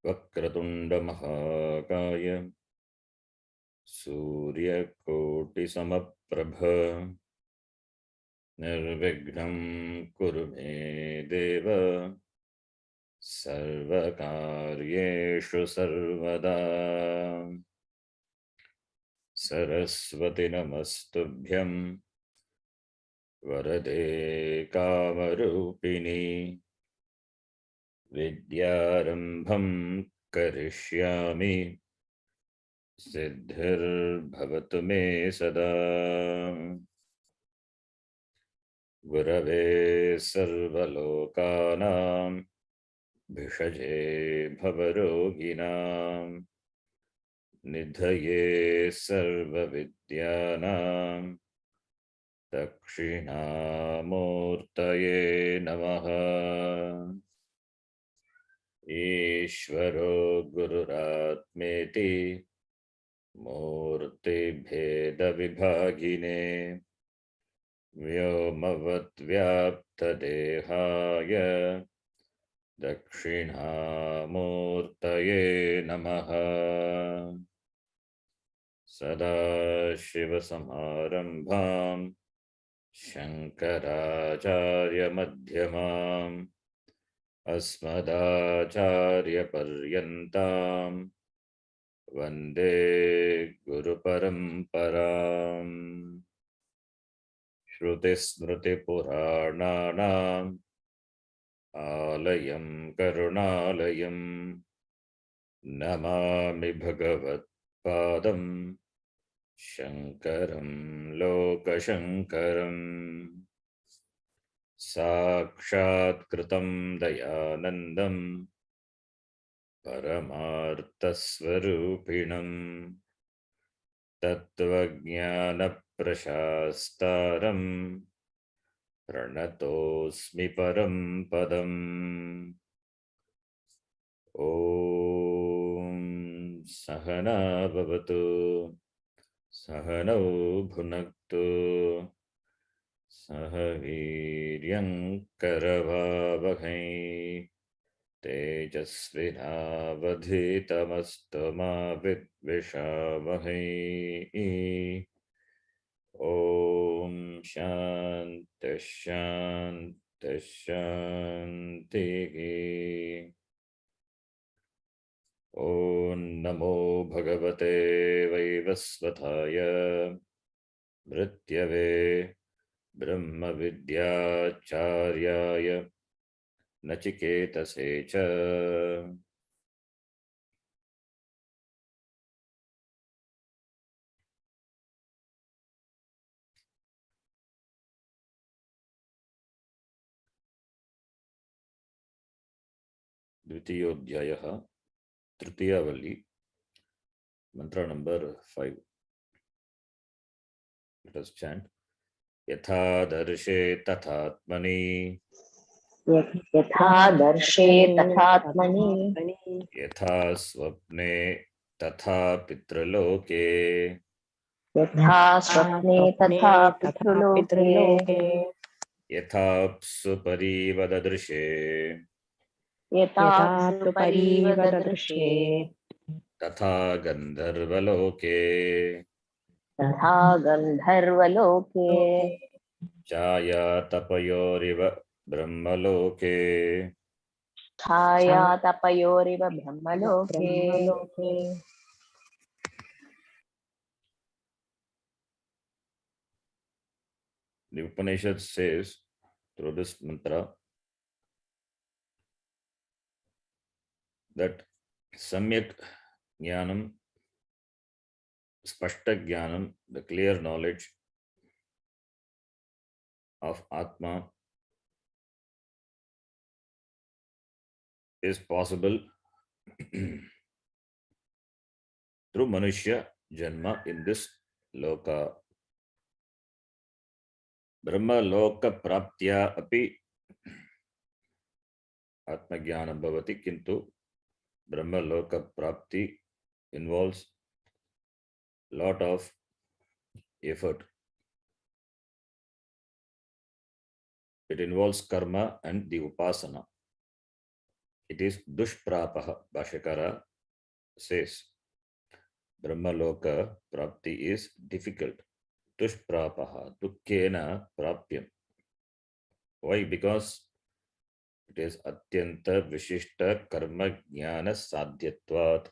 Vakratunda Mahakaya Surya Koti Samaprabha Nirvignam Kurume Deva Sarvakaryeshu Sarvada Saraswati Namastubhyam Varade Kamarupini Vidyarambham Karishyami Siddhir Bhavatu Me Sada Gurave Sarvalokanam Bhishaje Bhavaroginam Nidhaye Sarvavidyanam Dakshinamurtaye Namaha Ishvaro Gururatmeti Murti Bheda Vibhagine Vyomavat Vyapta Dehaya Dakshinamurtaye Namaha Sadashiva Samarambham Shankaracharya Madhyamam Asmadacharya Paryantam Vande Guru Paramparam Shruti Smriti Purananam Alayam Karunalayam Namami Bhagavat Padam Shankaram Lokashankaram Sakshat Kritam Dayanandam Paramarthasvarupinam Tattvajnana Prashastaram Pranatosmi Param Padam Om Sahana Bhavatu Sahanau Bhunaktu Sahaviryam Karavavahai Tejasvinavadhitamastu ma vidvishavahai Om Shanti Shanti Shanti Om Namo Bhagavate Vaivasvathaya Mrityave Brahma Vidyacharya Nachiketa Secha Dvitiyodhyayah Tritiyavalli Mantra number 5. Let us chant Yatha darshe tathatmani यथा दर्शे तथात्मनि Yatha swapne tatha pitraloke यथा स्वप्ने तथा पितृलोके Yatha suparivadadrishe यथा सुपरीवदृशे Tatha gandharvaloke तथा गन्धर्वलोके Chaya tapayoriva brahmaloke Chhaya तपयोरिव ब्रह्मलोके The Upanishad says through this mantra that Samyak Jnanam, Spashta Jnanam, the clear knowledge of Atma is possible through Manushya Janma in this Loka. Brahma Loka Praptya api Atma Jnanam Bhavati Kintu Brahma Loka Prapti involves lot of effort. It involves karma and the upasana. it is dushprapaha. Bhashakara says Brahmaloka prapti is difficult. Dushprapaha, dukkena prapyam. Why? Because it is atyanta vishishta karma jnana sadhyatvat.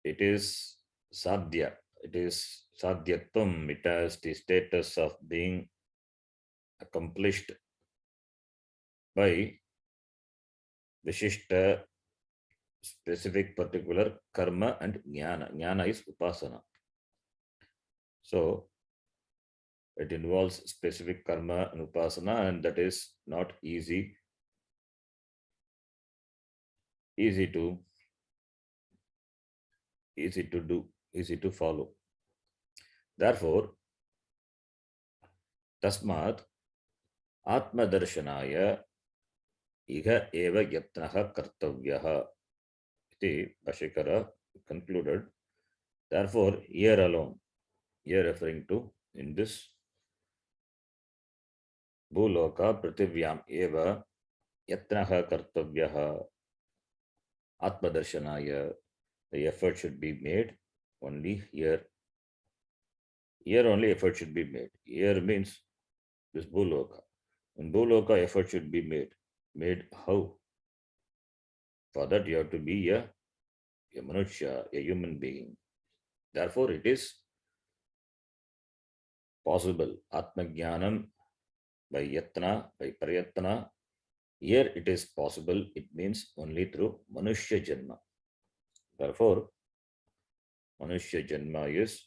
It is sadhya. It is sadhyatvam. It has the status of being accomplished by vishishta, specific, particular karma and jnana. Jnana is upasana. So it involves specific karma and upasana, and that is not easy to do, easy to follow. Therefore, tasmat atmadarshanaaya iha eva yatnaha kartavyaha. Iti Bhashikara concluded. Therefore, here alone, here referring to in this Bhuloka Prativyam eva yatnaha kartavyaha atmadarshanaaya. The effort should be made only here. Here only effort should be made. Here means this Bhuloka. In Bhuloka, effort should be made. Made how? For that, you have to be a Manushya, a human being. Therefore, it is possible. Atmajnanam by yatna, by prayatna. Here it is possible. It means only through Manushya Janma. Therefore, Manushya Janma is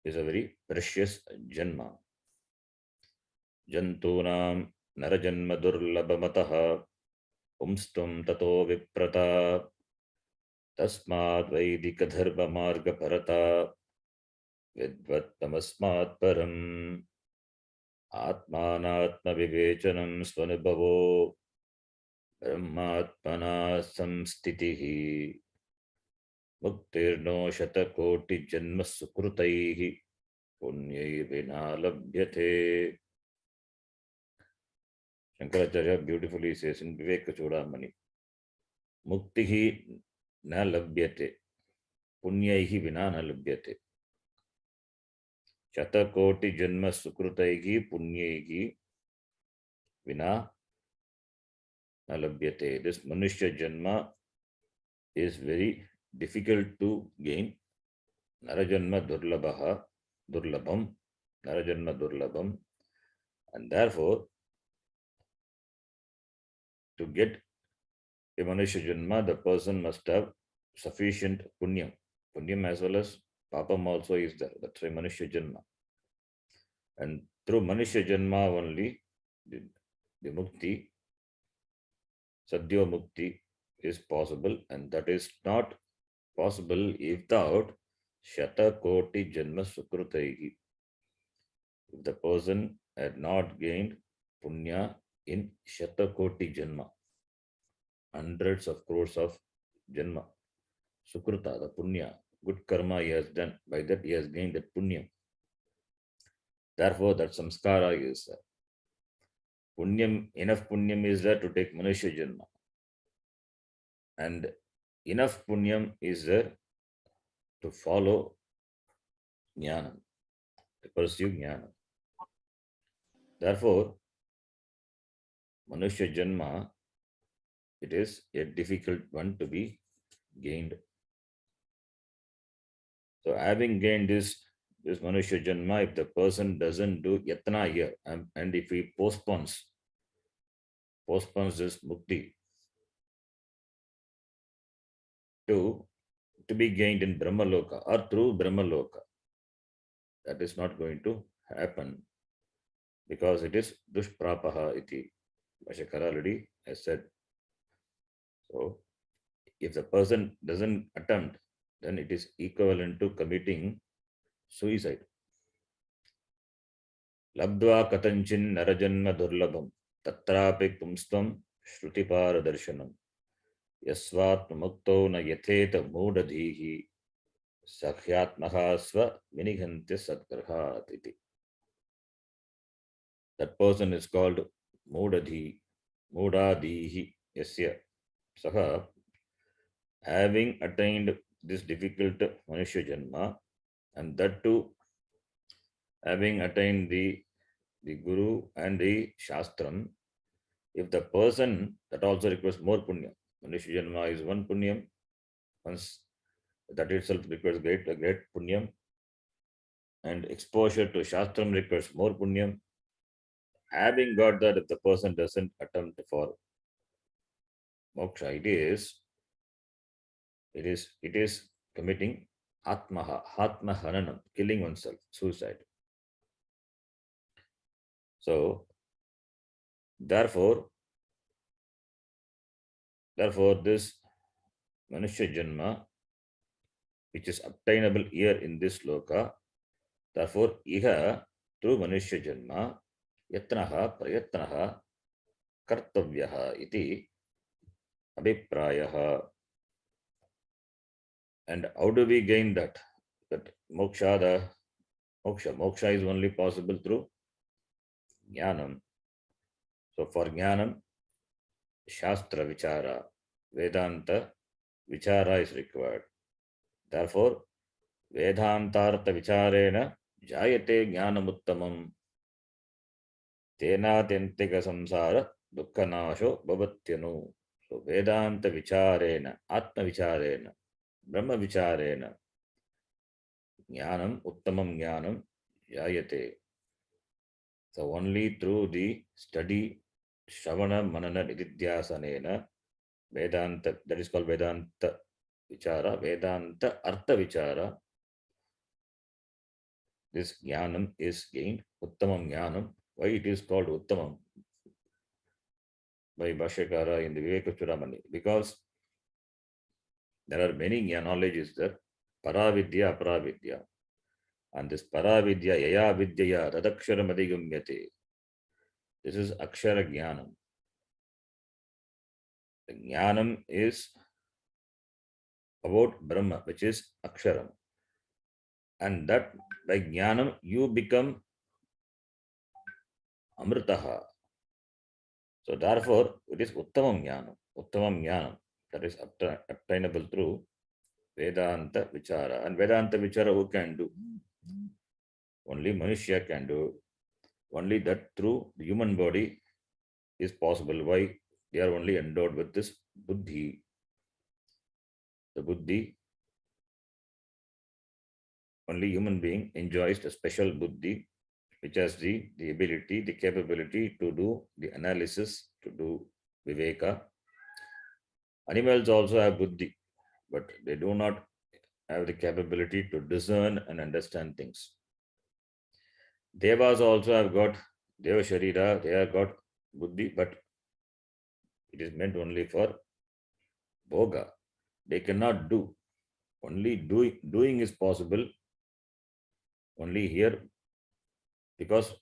a very precious Janma. Jantunam narajanma durlabhamataha umstum tato viprata tasmad vaidika dharma marga bharata vidvattamasmat param atmanatma vivechanam svanubhavo brahmatmana samstitihi muktirno shatakoti janma sukrutaihi punyai vina labhyate. Shankaracharya beautifully says in Viveka Chudamani, Muktihi na labhyate, punyaihi vina na labhyate. Shatakoti janma sukrutaihi punyaihi vina na labhyate. This Manushya Janma is very difficult to gain. Narajanma durlabham, Narajanma durlabham. And therefore, to get a Manushya Janma, the person must have sufficient punyam. Punyam as well as papam also is there. That's why Manushya Janma. And through Manushya Janma only, the mukti, Sadhya Mukti is possible, and that is not possible without Shata Koti Janma Sukrutaihi. If the person had not gained punya in Shata Koti Janma, hundreds of crores of Janma, Sukruta, the punya, good karma he has done, by that he has gained that punya. Therefore, that samskara is punyam, enough punyam is there to take Manushya Janma. And enough punyam is there to follow jnana, to pursue jnana. Therefore, Manushya Janma, it is a difficult one to be gained. So having gained this Manushya Janma, if the person doesn't do yatna here, and if he postpones this mukti to be gained in Brahmaloka or through Brahmaloka, that is not going to happen because it is dushprapaha iti. Vashakara already has said. So if the person doesn't attempt, then it is equivalent to committing suicide. Labdva katanchin narajanma durlabham tatrapi pumstvam shrutipara darshanam yasvat mukto na yatheta mudadhihi sakhyatmaha sva vinigantya satkarhat iti. That person is called mudadhi. Mudadihi yasya. Saha, having attained this difficult Manushya Janma, and that too having attained the Guru and the Shastram, if the person, that also requires more punya. Manushya Janma is one punyam, once that itself requires great punyam, and exposure to Shastram requires more punyam. Having got that, if the person doesn't attempt for moksha, it is committing atma hananam, killing oneself, suicide. So therefore this Manushya Janma, which is obtainable here in this loka, therefore iha, through Manushya Janma, yatnaha prayatnaha kartavyaha iti abhiprayaha. And how do we gain that? That moksha is only possible through jnanam. So for jnanam, shastra vichara, Vedanta vichara is required. Therefore, Vedantartha vicharena jayate jnanamuttamam tenatyantika samsara dukkanasho bhavatyanu. So Vedanta vicharena, Atma vicharena, Brahma vicharena, jnanam, uttamam jnanam jayate. So only through the study, Shravana Manana Nididhyasanena, Vedanta, that is called Vedanta Vichara, Vedanta Artha Vichara, this Jnanam is gained, Uttamam Jnanam. Why it is called Uttamam? By Bhashyakara in the Viveka Churamani. Because there are many knowledges there, Paravidya, Aparavidya. And this Paravidya, Yaya Vidyaya, Tadaksharam Adhigumyate. This is Akshara Jnanam. The Jnanam is about Brahma, which is Aksharam. And that by Jnanam you become Amritaha. So therefore it is Uttamam Jnanam, that is obtainable through Vedanta Vichara. And Vedanta Vichara who can do? Only Manushya can do. Only that through the human body is possible. Why? They are only endowed with this buddhi. The buddhi, only human being enjoys a special buddhi, which has the ability, the capability to do the analysis, to do viveka. Animals also have buddhi, but they do not have the capability to discern and understand things. Devas also have got Deva Sharira, they have got buddhi, but it is meant only for bhoga. They cannot do. Only doing is possible only here, because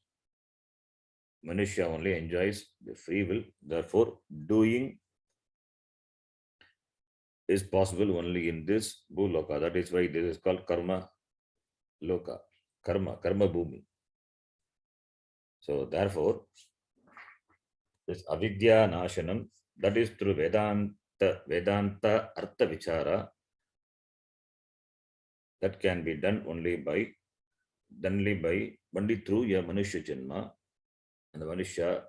Manushya only enjoys the free will. Therefore, doing is possible only in this bhuloka. That is why this is called karma loka, karma bhumi. So therefore, this avidya nashanam, that is through Vedanta artha vichara, that can be done only through your Manushya Janma. And the Manushya,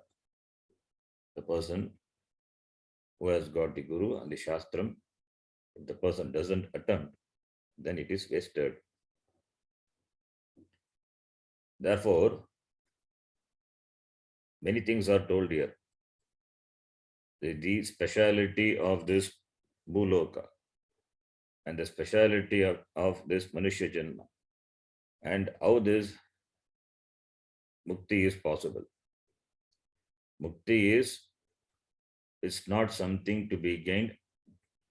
the person who has got the Guru and the Shastram, if the person doesn't attempt, then it is wasted. Therefore, many things are told here. The speciality of this Bhuloka and the speciality of this Manushya Janma, and how this Mukti is possible. Mukti is not something to be gained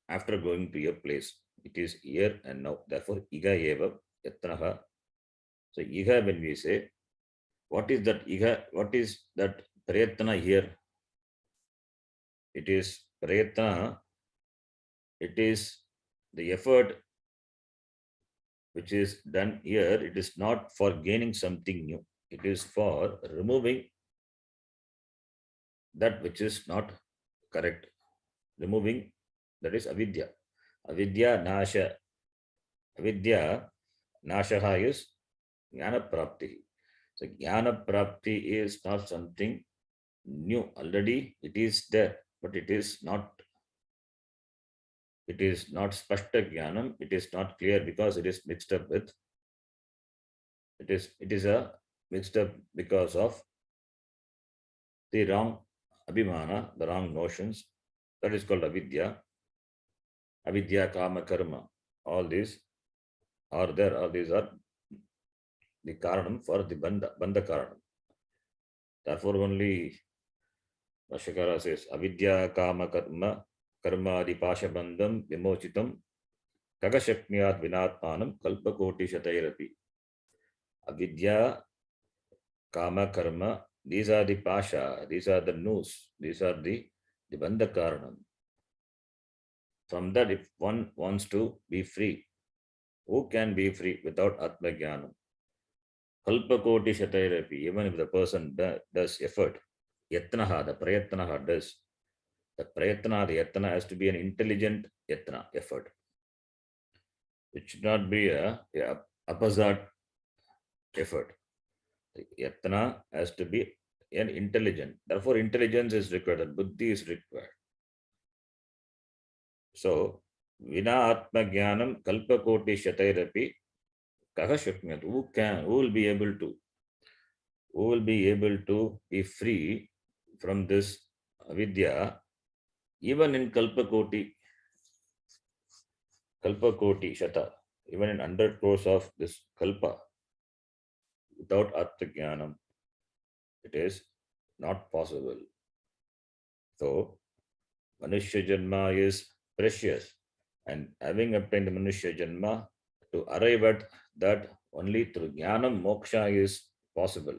after going to your place. It is here and now. Therefore, Iga Eva Yatnaha. So, Iga, when we say, what is that Iga? What is that Prayatna here? It is Prayatna, it is the effort which is done here. It is not for gaining something new, it is for removing that which is not correct, removing, that is avidya. Avidya nasha, avidya nashaha is jnana prapti. So jnana prapti is not something new, already it is there, but it is not spashta jnanam, it is not clear because it is mixed up with, it is a mixed up because of the wrong abhimana, the wrong notions. That is called avidya. Avidya, kama, karma. All these are there. All these are the karanam for the bandha karanam. Therefore, only Vashakara says avidya, kama, karma adi pasha bandham vimochitam kagashakmiyat vinatmanam kalpakoti shatairapi. Avidya, kama, karma. These are the pasha. These are the noose. These are the bandha karanam. From that, if one wants to be free, who can be free without Atma Jnanam? Kalpakoti Shatairapi, even if the person does effort, Yatnaha, the Prayatnaha does. The Prayatna, the Yatna has to be an intelligent Yatna, effort. It should not be a opposite effort. The Yatna has to be an intelligent. Therefore, intelligence is required, Buddhi is required. So, Vina Atma Jnanam Kalpakoti Shatairapi Kaha Shakmyat, who will be able to be free from this avidya, even in kalpakoti shata, even in 100 crores of this kalpa, without atmajnanam, it is not possible. So, Manushya Janma is precious, and having obtained Manushya Janma, to arrive at that only through Jnanam Moksha is possible.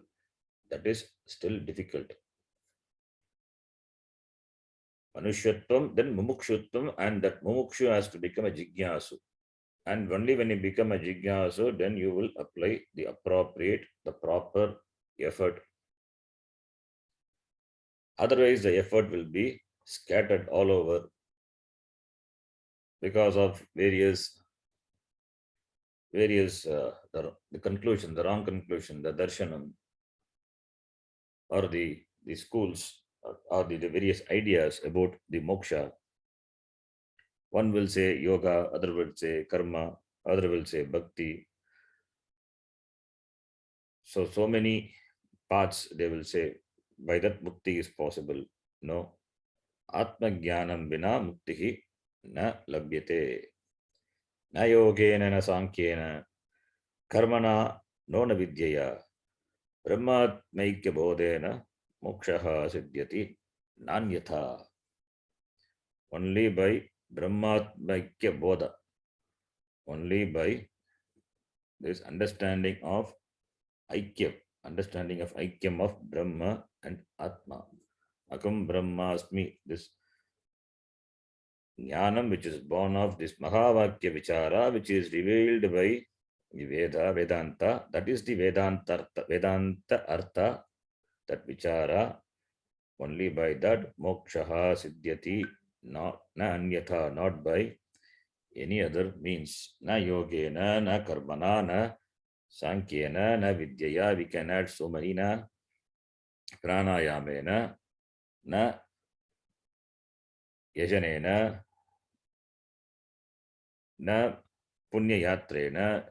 That is still difficult. Manushyatvam, then mumukshutvam, and that mumukshu has to become a jigyasu. And only when you become a jigyasu, then you will apply the proper effort. Otherwise, the effort will be scattered all over because of various the conclusion, the wrong conclusion, the darshanam, or the schools, or the various ideas about the moksha. One will say yoga, other will say karma, other will say bhakti. So many paths they will say, by that mukti is possible. No. Atma jnanam vina muktihi na labhyate. Na yogena na sankhena karmana no na vidyaya brahmatmaikya bodhena mokshaha siddhyati nanyatha. Only by brahmatmaikya bodha, only by this understanding of aikyam of Brahma and Atma. Akam Brahmasmi, this jnanam which is born of this Mahavakya Vichara, which is revealed by the Vedanta, that is the Vedanta Artha, that Vichara, only by that Mokshaha Siddhyati, na anyatha, not by any other means. Na yogena, na karmana, na sankhena, na vidyaya. We can add so many na. Pranayamena, na yajanena, na punyayatrena,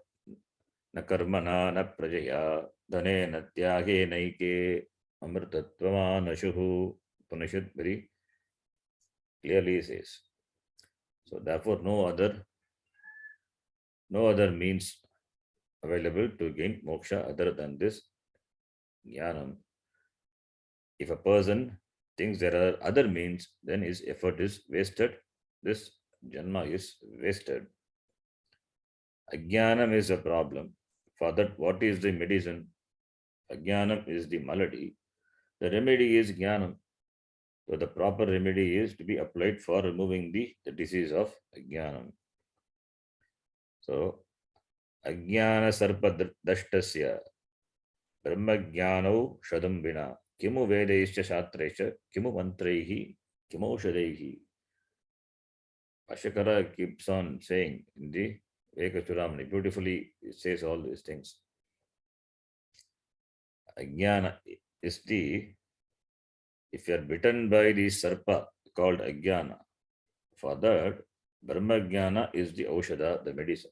na karmana, na prajaya, dhanena tyage naike amritatvama Upanishad very clearly says. So therefore no other means available to gain moksha other than this jnanam. If a person thinks there are other means, then his effort is wasted. This janma is wasted. Ajnanam is a problem. For that, what is the medicine? Ajnanam is the malady. The remedy is jnanam. So the proper remedy is to be applied for removing the disease of ajnanam. So, ajnana sarpa dashtasya brahma jnanau shadam vina Kimu Vedaischa Shatresha, Kimu Mantrehi, Kimaushadaihi. Ashakara keeps on saying in the Viveka beautifully says all these things. Ajnana is if you are bitten by the sarpa called Ajnana, for that, Brahma Jnana is the Aushada, the medicine.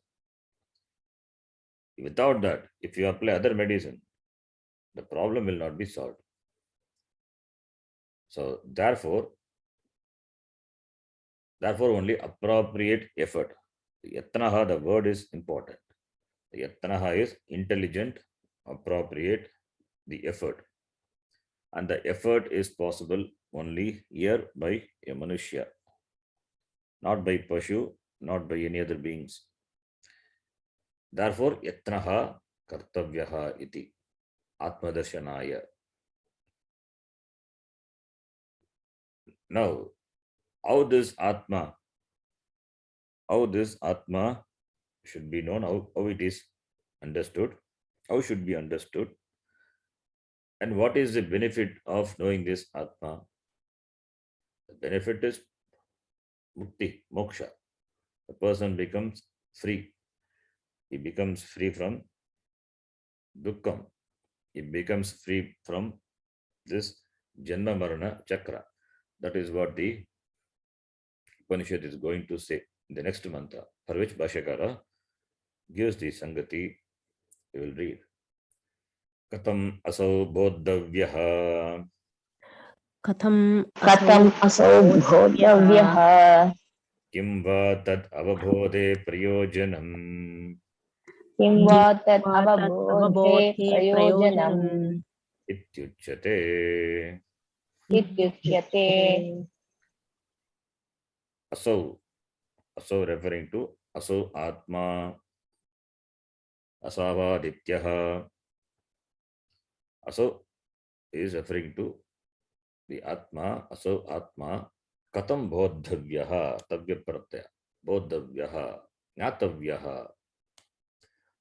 Without that, if you apply other medicine, the problem will not be solved. So, therefore only appropriate effort. Yatnaha, the word is important. The Yatnaha is intelligent, appropriate, the effort. And the effort is possible only here by a Manushya, not by Pashu, not by any other beings. Therefore, Yatnaha Kartavyaha iti Atmadarsanaya. Now, how this Atma should be known, how it is understood, how should be understood, and what is the benefit of knowing this Atma? The benefit is mukti, moksha. The person becomes free. He becomes free from dukkam. He becomes free from this janma marana chakra. That is what the Upanishad is going to say in the next mantra, for which Bhashyakara gives the Sangati. We will read. Katham asau bodhavyaha. Katham asau bodhavyah. Kim va tad avabodhe prayojanam. Kim va tat avabodhe prayojanam Ityuchyate. ityuchyate. Asau referring to asau atma, asavadityaha. Asau is referring to the atma, asau atma. Katam bodhavyaha, tavya pratyaya, bodhavyaha, jnatavyaha.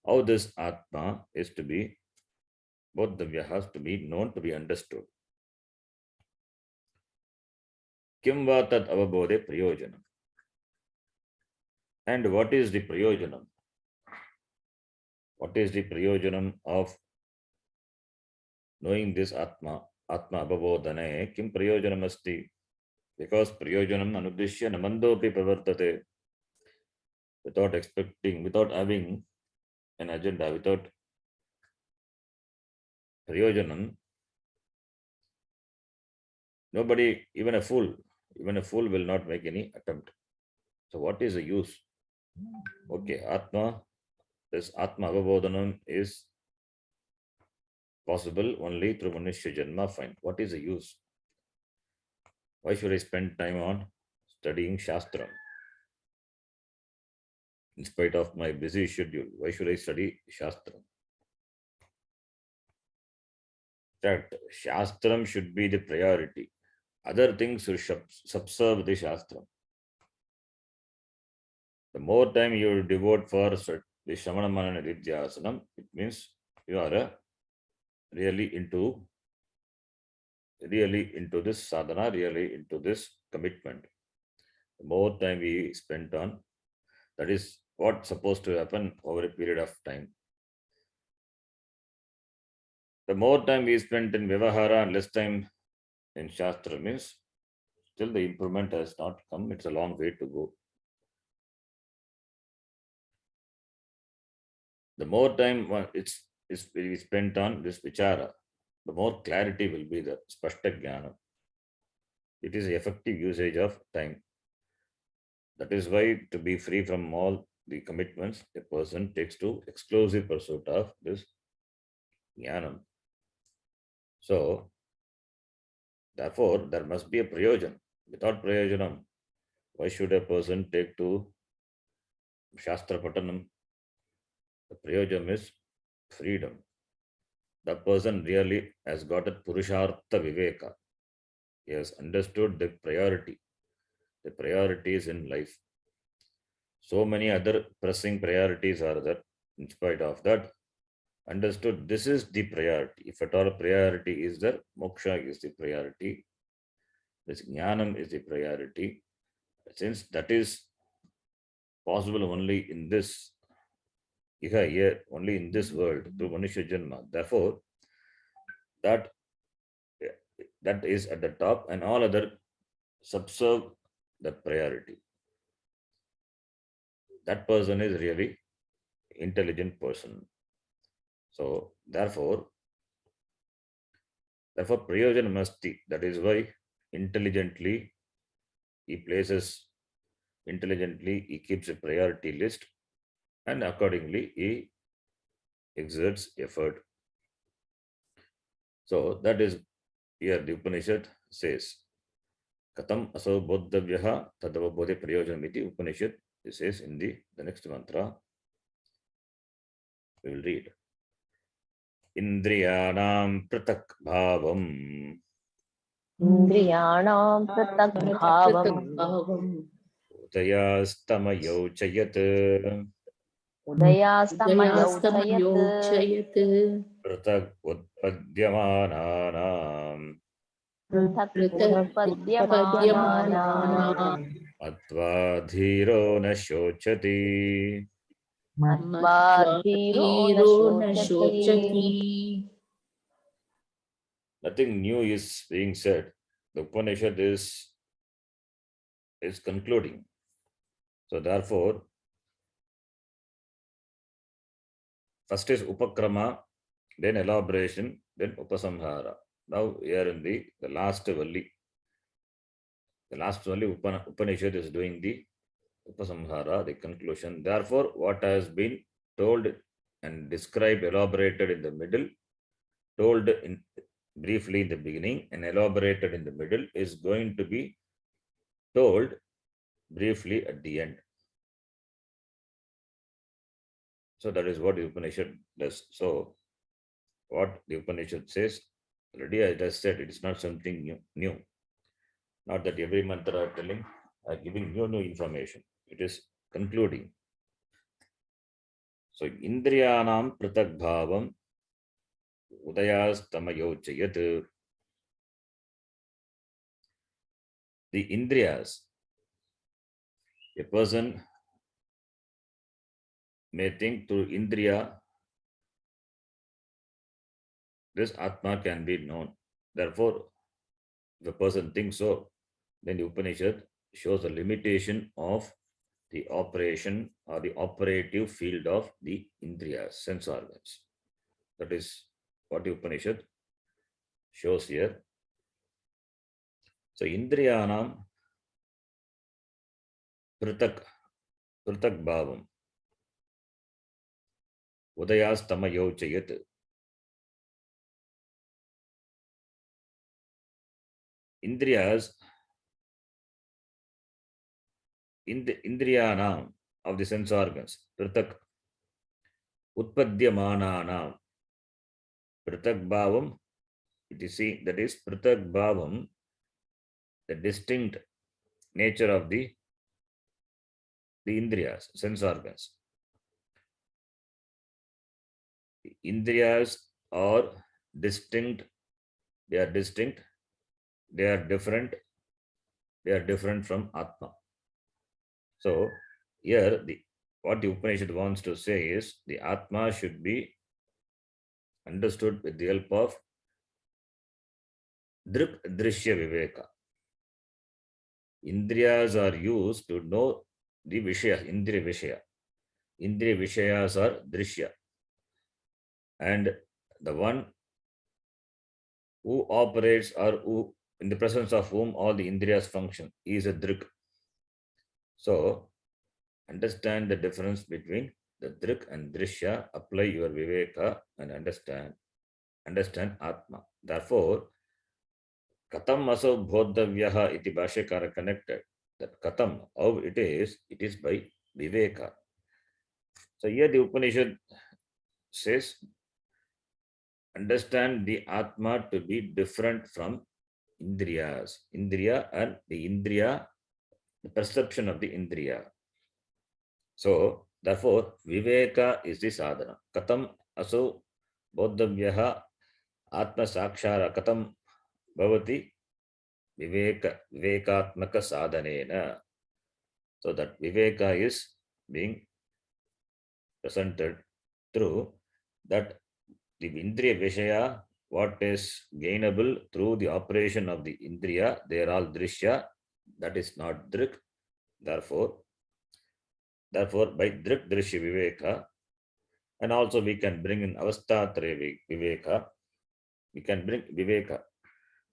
How this atma is to be, bodhavyaha has to be known, to be understood. Kim va tat avabodhe prayojanam. And what is the prayojanam? What is the prayojanam of knowing this atma? Atma abhabodhane kim prayojanam asti? Because prayojanam anudishya namandopi pravartate. Without expecting, without having an agenda, without prayojanam, nobody, even a fool will not make any attempt. So what is the use? Okay, Atma, this Atma Avabodhanam is possible only through Manushya Janma. Fine. What is the use? Why should I spend time on studying Shastra? In spite of my busy schedule, why should I study Shastra? That Shastram should be the priority. Other things should subserve the Shastra. The more time you devote for the Shramana Manana Nidhyasanam, it means you are really into this sadhana, really into this commitment. The more time we spend on, that is what's supposed to happen over a period of time. The more time we spend in Vivahara and less time in Shastra means still the improvement has not come. It's a long way to go. The more time it's we spent on this Vichara, the more clarity will be the Spashta Jnana. It is effective usage of time. That is why, to be free from all the commitments, a person takes to exclusive pursuit of this Jnanam. So, therefore, there must be a prayojan. Without prayojanam, why should a person take to Shastra Patanam? The prayojanam is freedom. The person really has got a Purushartha Viveka. He has understood the priorities in life. So many other pressing priorities are there. In spite of that, understood this is the priority. If at all priority is there, moksha is the priority. This jnanam is the priority. Since that is possible only in this here, only in this world through Manusha Janma. Therefore, that that is at the top, and all other subserve that priority. That person is really intelligent person. So therefore prayojan masti. That is why intelligently he places intelligently he keeps a priority list, and accordingly he exerts effort. So that is here the Upanishad says. Katam aso bodhavyaha tadavabodhe prayojanamiti Upanishad. It says in the next mantra. We will read. Indriyanam pratak bhavam. Indriyanam pratak bhavam. Udayastamayochayat. Udayastamayochayat. Pratak utpadyamananam. Pratak utpadyamananam. Atva dhiro na shochati. Matva dhiro na shochati. Nothing new is being said. The Upanishad is concluding. So therefore, first is upakrama, then elaboration, then upasamhara. Now we are in the last valli. The last valli Upanishad is doing the upasamhara, the conclusion. Therefore, what has been told and described, elaborated in the middle, told in briefly in the beginning and elaborated in the middle is going to be told briefly at the end. So that is what the Upanishad does. So what the Upanishad says, already I just said, it is not something new. Not that every mantra are telling, are giving new information. It is concluding. So indriyanam pratak bhavam udayastamayochayat. The indriyas, a person may think through indriya, this Atma can be known. Therefore, if a person thinks so, then the Upanishad shows the limitation of the operation or the operative field of the indriyas, sense organs. That is what the Upanishad shows here. So, indriyanam pratak bhavam udayastamayochayat. Indriyas, in the indriyanam of the sense organs, pratak utpadyamananam. Pratak bhavam, it is seen, that is pratak bhavam, the distinct nature of the indriyas, sense organs. The indriyas are distinct, they are different from Atma. So here what the Upanishad wants to say is the Atma should be understood with the help of Drik, drishya, viveka. Indriyas are used to know the Vishaya, Indriya Vishaya. Indriya Vishayas are drishya. And the one who operates or who in the presence of whom all the Indriyas function is a Drik. So understand the difference between the Drik and drishya, apply your viveka and understand Atma. Therefore, Katam aso bodhavyaha iti bhashyakara connected. That Katam, how it is by viveka. So here the Upanishad says, understand the Atma to be different from Indriyas. Indriya and the Indriya, the perception of the Indriya. So therefore, viveka is the sadhana. Katam aso bodhavyaha atma sakshara katam bhavati vivekatmaka sadhanena. So that viveka is being presented through that the indriya vishaya, what is gainable through the operation of the indriya, they are all drishya, that is not drik. Therefore, by drik drishya viveka, and also we can bring in avasthatraya viveka, we can bring viveka,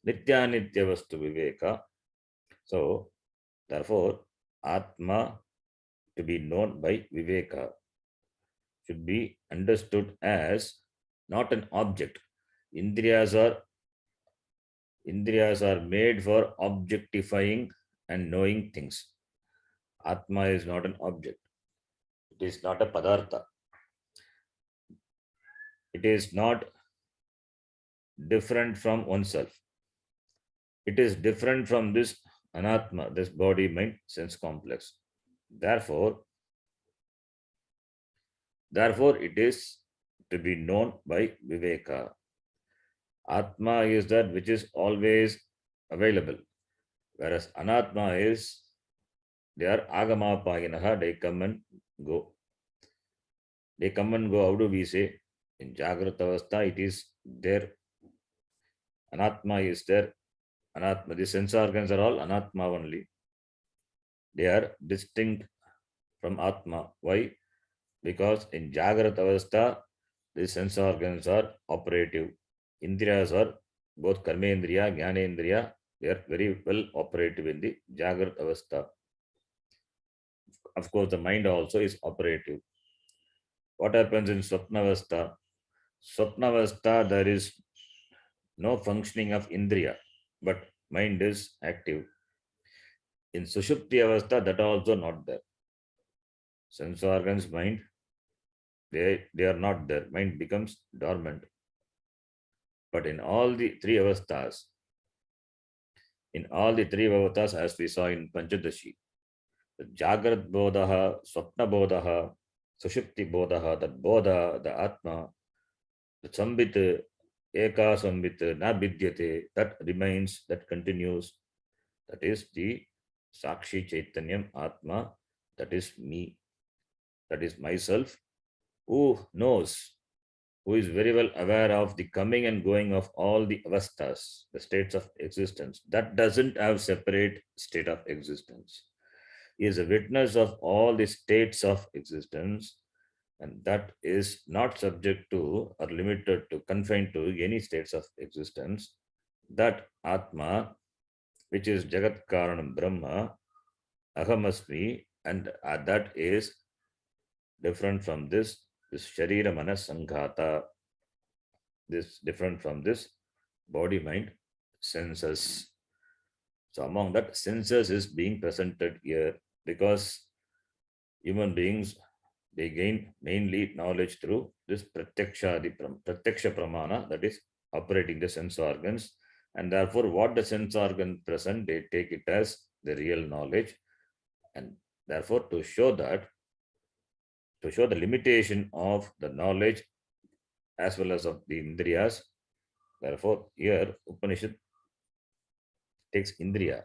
nitya vastu viveka. So, therefore, atma to be known by viveka should be understood as not an object. Indriyas are made for objectifying and knowing things. Atma is not an object. It is not a padartha. It is not different from oneself. It is different from this anatma, this body, mind, sense complex. Therefore, it is to be known by viveka. Atma is that which is always available, whereas anatma is, they are agama payinaha, they come and go. They come and go. How do we say? In Jagrata Avastha, it is there. Anatma is there. Anatma, the sense organs are all anatma only. They are distinct from Atma. Why? Because in Jagrata Avastha, the sense organs are operative. Indriyas are both Karmendriya, Jnanendriya, they are very well operative in the Jagrata Avastha. Of course, the mind also is operative. What happens in Swapnavastha? Swapnavastha, there is no functioning of Indriya, but mind is active. In Sushupti Avastha, that also not there. Sense organs, mind, they are not there. Mind becomes dormant. But in all the three avasthas, as we saw in Panchadashi, the Jagrat Bodhaha, Swapna Bodhaha, Sushupti Bodhaha, that Bodha, the Atma, the Sambit, Eka Sambit, Na Vidyate, that remains, that continues. That is the Sakshi Chaitanyam Atma, that is me, that is myself, who knows, who is very well aware of the coming and going of all the avasthas, the states of existence. That doesn't have separate state of existence. He is a witness of all the states of existence, and that is not subject to or limited to, confined to any states of existence. That Atma, which is Jagat Karanam Brahma, Ahamasmi, and that is different from this Sharira Manas Sanghata, this different from this body, mind, senses. So among that, senses is being presented here because human beings, they gain mainly knowledge through this pratyaksha pramana, that is operating the sense organs, and therefore what the sense organ present, they take it as the real knowledge, and therefore to show the limitation of the knowledge as well as of the indriyas. Therefore, here Upanishad takes indriya.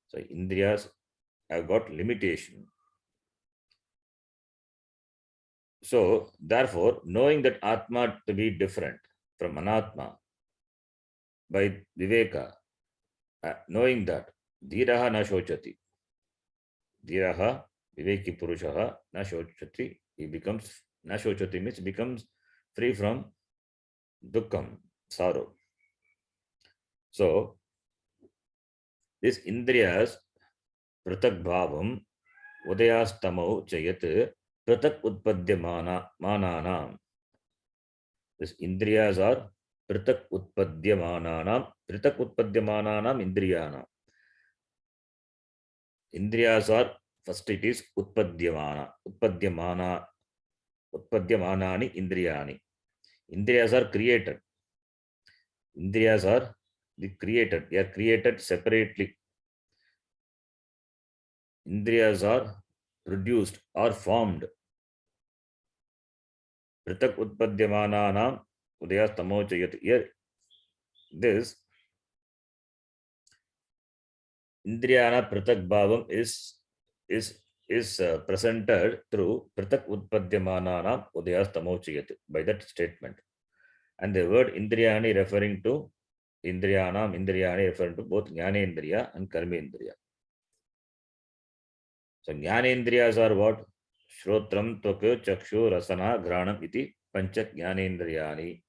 So indriyas have got limitation. So therefore, knowing that Atma to be different from Anatma by viveka, knowing that dhiraha na shochati, dhiraha viveki purushaha na shochati, he becomes, na shochati means becomes free from dukkam, sorrow. So this indriyas pratak bhavam udayastamau chayat pratak utpadyamananam. This indriyas are pratak utpadyamananam indriyanam. Indriyas are, first it is utpadyamanani indriyani. Indriyas are created. Indriyas are created. They are created separately. Indriyas are produced or formed. Pratak utpadyamananam udayas tamochayat. Here, this Indriyana Pratak Bhavam is presented through Pratak Utpadyamananam Udayas Tamochayat by that statement. And the word Indriyani referring to Indriyani referring to both Jnanendriya and Karmendriya. So Jnanendriyas are what? Shrotram, Tvak, Chakshu, Rasana, Granam iti Pancha Jnanendriyani.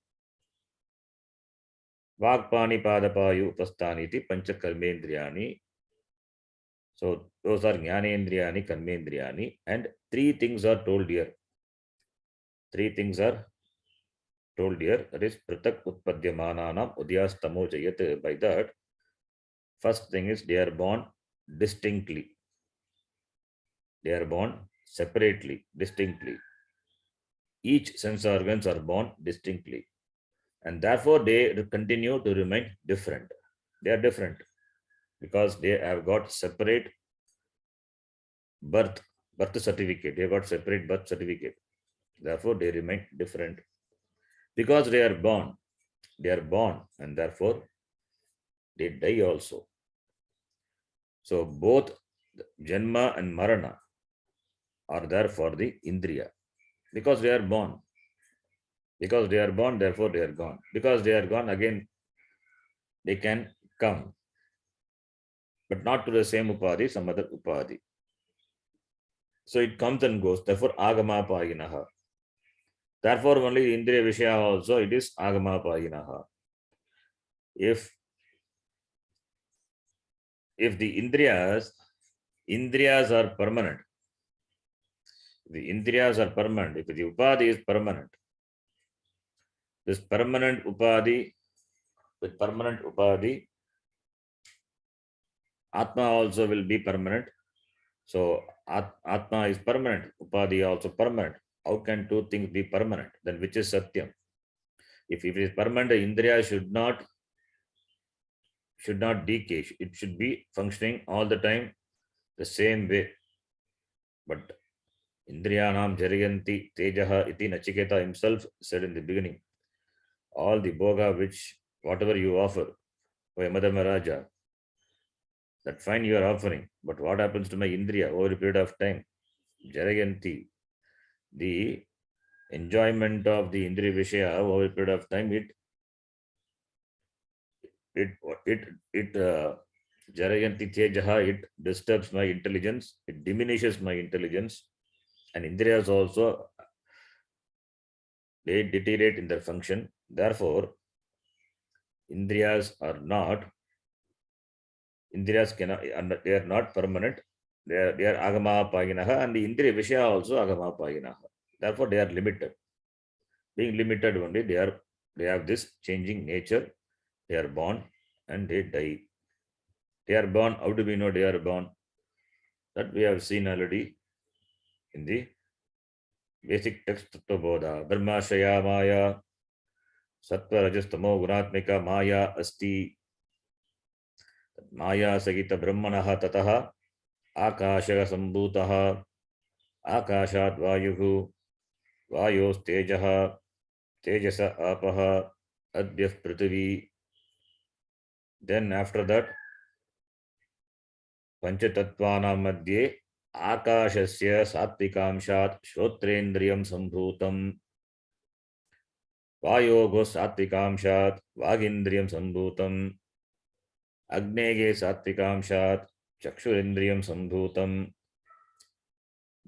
Vagpani Padapayu Upasthani iti Pancha Karmendriyani. So those are Jnanendriyani, Karmendriyani, and three things are told here. Three things are told here. That is Pratak Utpadyamananam Udyas Tamochayat. By that, first thing is they are born distinctly. They are born separately, distinctly. Each sense organs are born distinctly. And therefore they continue to remain different. They are different because they have got separate birth certificate. They have got separate birth certificate. Therefore they remain different. Because they are born, and therefore they die also. So both Janma and Marana are there for the Indriya. Because they are born. Because they are born, therefore they are gone. Because they are gone, again they can come. But not to the same Upadhi, some other Upadhi. So it comes and goes. Therefore, Agama Payinaha. Therefore, only Indriya Vishaya also, it is Agama Payinaha. If the Indriyas are permanent, if the Upadhi is permanent, this permanent Upadhi, with permanent Upadhi, Atma also will be permanent. So Atma is permanent, Upadhi also permanent. How can two things be permanent? Then which is Satyam? If it is permanent, the Indriya should not decay. It should be functioning all the time the same way. But Indriyanam Jarayanti Tejaha iti Nachiketa himself said in the beginning, all the bhoga which whatever you offer, O Yamadharmaraja, that fine you are offering, but what happens to my Indriya over a period of time? Jarayanti, the enjoyment of the Indriya Vishaya over a period of time, it Jarayanti Tejaha, it disturbs my intelligence, it diminishes my intelligence, and Indriyas also, they deteriorate in their function. Therefore, Indriyas cannot, they are not permanent. They are Agama Payinaha, and the Indriya Vishaya also Agama Payinaha. Therefore, they are limited. Being limited only, they have this changing nature. They are born and they die. They are born. How do we know they are born? That we have seen already in the basic text Tattva Bodha. Brahmashaya Maya, Sattva Rajastamo Gunatmika Maya Asti. Maya Sagita Brahmanaha Tataha Akasha Sambhutaha Akashat Vayuhu Vayos Tejaha Tejasa Apaha Adbyaf Prithvi. Then after that, Panchatattvanam Madhye Akashasya Satvikamshat Shrotrendriyam Sambhutam Vayogo Satvikamshat Vagindriyam Sambhutam Agnege Satvikamshat Chakshurendriyam Sambhutam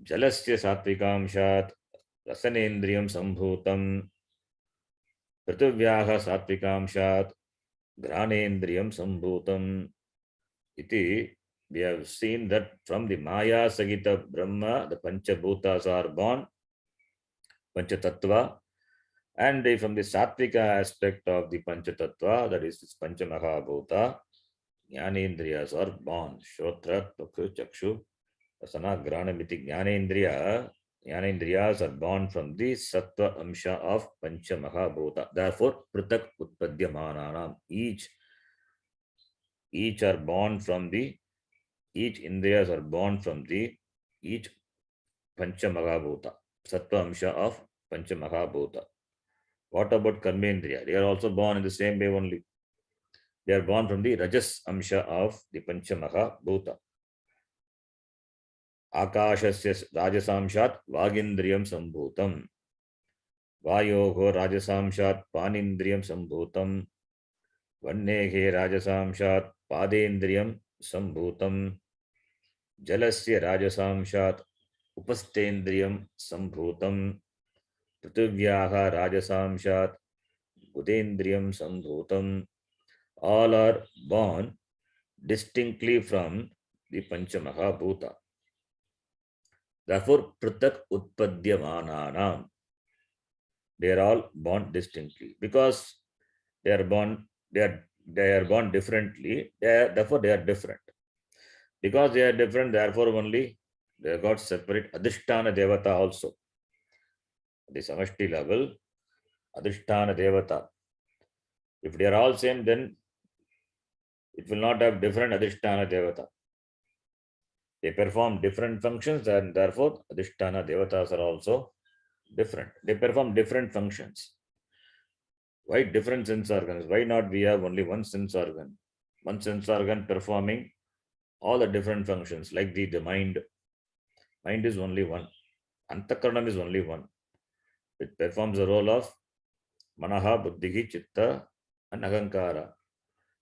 Jalasya Satvikamshat Rasanendriyam Sambhutam Prithivyaha Satvikamshat Granendriyam Sambhutam iti. We have seen that from the Maya Sagita Brahma, the Panchabhutas are born, Panchatattva, and from the Sattvika aspect of the Panchatattva, that is this Panchamahabhuta, Jnanendriyas are born. Shrotra, Tvaku, Chakshu, Rasana, Granamiti, Jnanendriyas are born from the Sattva Amsha of Panchamahabhuta. Therefore, Pratak Utpadyamananam, each are born from the each Indriyas are born from the each Panchamahabhuta, Sattva Amsha of Panchamahabhuta. What about Karmendriya? They are also born in the same way only. They are born from the Rajas Amsha of the Panchamaha Bhuta. Akashasya Rajasamshat Vagindriyam Sambhutam. Vayoho Rajasamshat Panindriyam Sambhutam. Vannehe Rajasamshat Padendriyam Sambhutam. Jalasya Rajasamshat Upastendriyam Sambhutam. Prithivyaha Rajasamshat Budendriyam Sambhutam. All are born distinctly from the Panchamaha Bhuta. Therefore, Pritak Utpadyamananam. They are all born distinctly because they are born differently. Therefore, they are different. Because they are different, therefore only they have got separate Adhisthana Devata also. The Samashti level, Adhisthana Devata. If they are all same, then it will not have different Adhisthana Devata. They perform different functions and therefore Adhisthana Devatas are also different. They perform different functions. Why different sense organs? Why not we have only one sense organ? One sense organ performing all the different functions like the mind. Mind is only one. Antakaranam is only one. It performs the role of Manaha, Buddhihi, Chitta and Ahankara.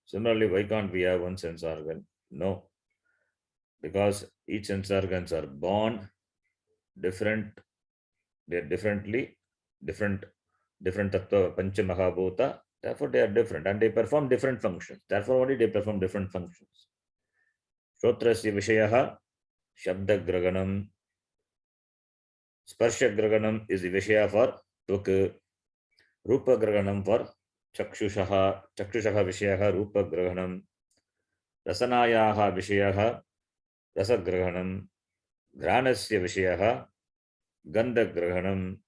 Similarly, why can't we have one sense organ? No. Because each sense organs are born different, they are different tattva, pancha mahabhuta, therefore they are different and they perform different functions. Therefore only they perform different functions. Shrotrasya vishayaha shabda graganam. Sparsha graganam is the vishaya for tvak. Rupa graganam for chakshushaha. Chakshushaha vishayaha rupa graganam. Rasanayaha vishayaha rasa graganam. Granasya vishayaha gandha graganam.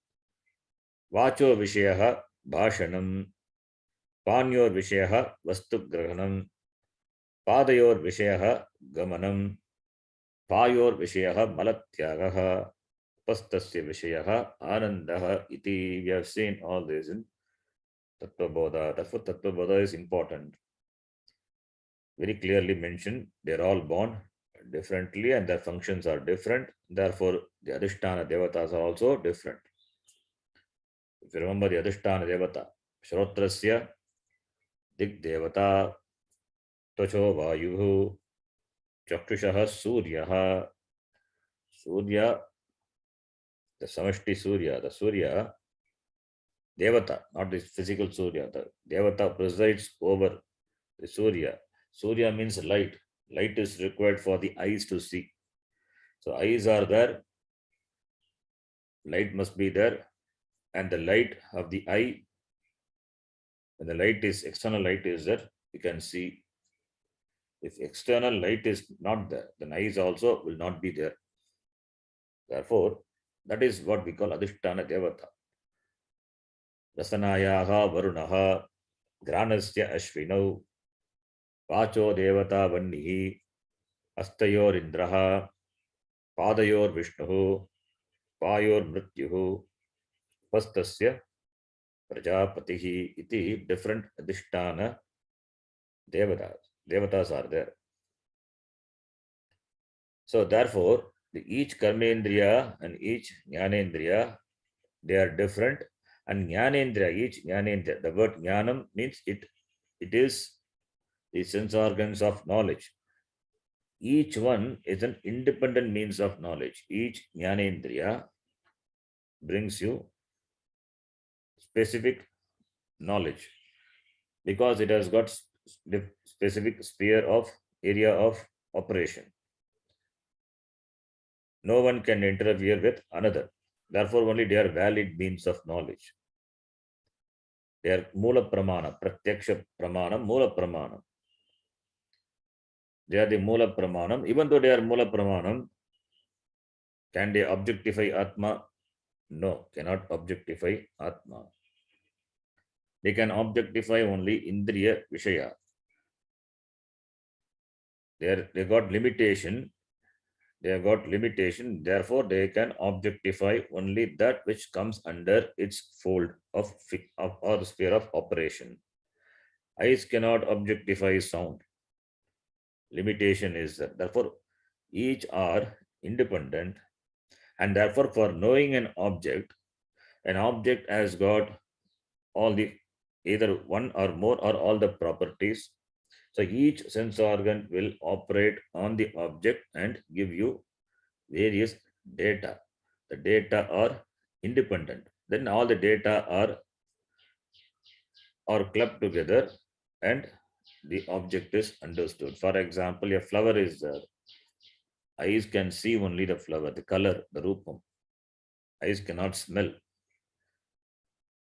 Vacho vishayaha bhashanam. Panyor vishayaha vastu grahanam. Padayor vishayaha gamanam. Payor vishayaha malatyagaha. Pastasya vishayaha anandaha iti. We have seen all this in Tattva Bodha. Therefore, Tattva Bodha is important. Very clearly mentioned, they are all born differently and their functions are different. Therefore, the Adhisthana Devatas are also different. If you remember the Adhisthana Devata, Shrotrasya Dik Devata Tvacho Vayuhu Chakshushaha Suryaha. Surya, the Samashti Surya, the Surya Devata, not the physical Surya. The Devata presides over the Surya. Surya means light. Light is required for the eyes to see. So eyes are there, light must be there, and the light of the eye, when the light is, external light is there, you can see. If external light is not there, then eyes also will not be there. Therefore, that is what we call Adhisthana Devata. Rasanayaha Varunaha Granasya Ashvinau Vacho Devata Vannihi Astayor Indraha Padayor Vishnuhu Payor Mrityuhu Pastasya Prajapatihi iti. Different Adhisthana Devatas. Devatas are there. So therefore, each Karmendriya and each Jnanendriya, they are different. And Jnanendriya, each Jnanendriya, the word Jnanam means it is the sense organs of knowledge. Each one is an independent means of knowledge. Each Jnanendriya brings you specific knowledge because it has got specific sphere of area of operation. No one can interfere with another. Therefore, only they are valid means of knowledge. They are Mula Pramana, Pratyaksha Pramanam, Mula Pramanam. They are the Mula Pramanam. Even though they are Mula Pramanam, can they objectify Atma? No, cannot objectify Atma. They can objectify only Indriya Vishaya. They got limitation. they have got limitation, therefore they can objectify only that which comes under its fold of or sphere of operation. Eyes cannot objectify sound. Limitation is that. Therefore, each are independent, and therefore, for knowing an object has got all the either one or more or all the properties. So each sense organ will operate on the object and give you various data. The data are independent. Then all the data are clubbed together and the object is understood. For example, a flower is there. Eyes can see only the flower, the color, the rupam. Eyes cannot smell.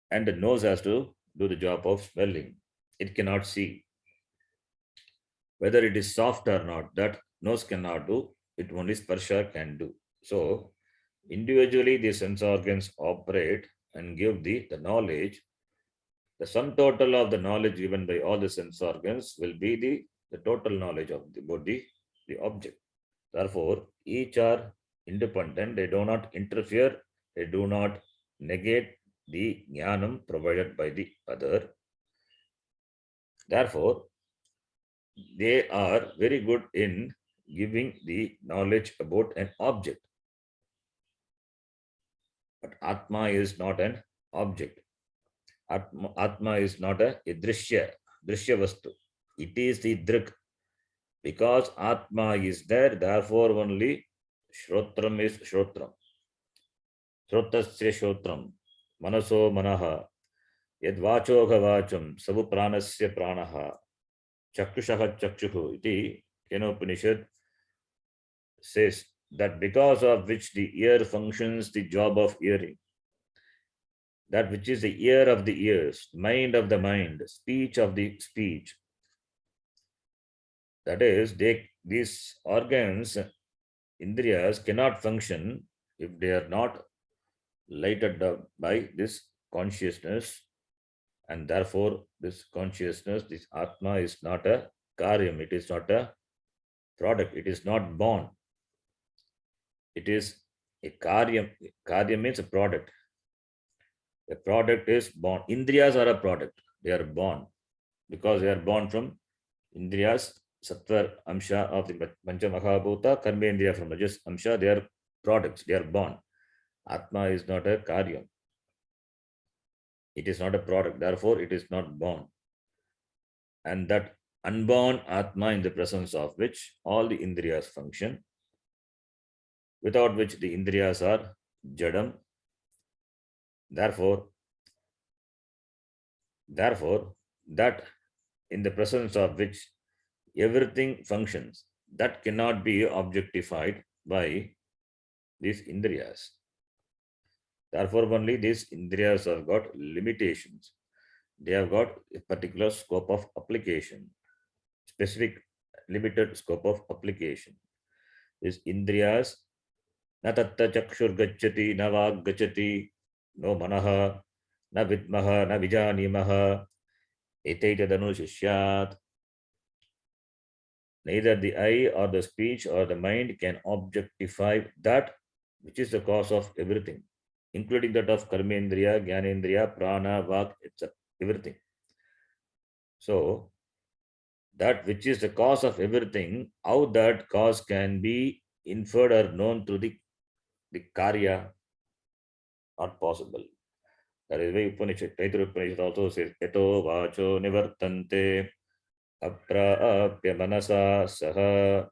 And the nose has to do the job of smelling. It cannot see. Whether it is soft or not, that nose cannot do. It only sparsha can do. So, individually, the sense organs operate and give the knowledge. The sum total of the knowledge given by all the sense organs will be the total knowledge of the body, the object. Therefore, each are independent, they do not interfere, they do not negate the jnanam provided by the other. Therefore, they are very good in giving the knowledge about an object. But Atma is not an object. Atma is not a drishya vastu. It is the Drik. Because Atma is there, therefore only Shrotram is Shrotram. Shrotasya Shrotram. Manaso Manaha. Yadvachoga Vacham. Savu Pranasya Pranaha. Chakshushah Chakshuhu. Iti Kathopanishad says that because of which the ear functions the job of hearing, that which is the ear of the ears, mind of the mind, speech of the speech. That is, these organs, indriyas, cannot function if they are not lighted up by this consciousness, and therefore this consciousness, this Atma is not a karyam, it is not a product, it is not born. It is a karyam. Karyam means a product. A product is born. Indriyas are a product. They are born because they are born from Indriyas, Sattva Amsha of the Pancha Mahabhuta, Karma Indriya from Rajas Amsha. They are products. They are born. Atma is not a karyam. It is not a product. Therefore, it is not born. And that unborn Atma, in the presence of which all the Indriyas function, without which the Indriyas are jadam. Therefore, that in the presence of which everything functions, that cannot be objectified by these Indriyas. Therefore, only these Indriyas have got limitations. They have got a particular scope of application, specific limited scope of application. These Indriyas, na tatta chakshur gacchati, na vag gacchati, no manaha, na vidmaha, na vijanimaha, etaitadanu shishyat. Neither the eye or the speech or the mind can objectify that which is the cause of everything, including that of karmendriya, jnanendriya, prana, vak, etc. Everything. So, that which is the cause of everything, how that cause can be inferred or known through the karya, not possible. That is why Upanishad, Taittiriya Upanishad also says, Eto vacho nivartante aprapya manasa saha.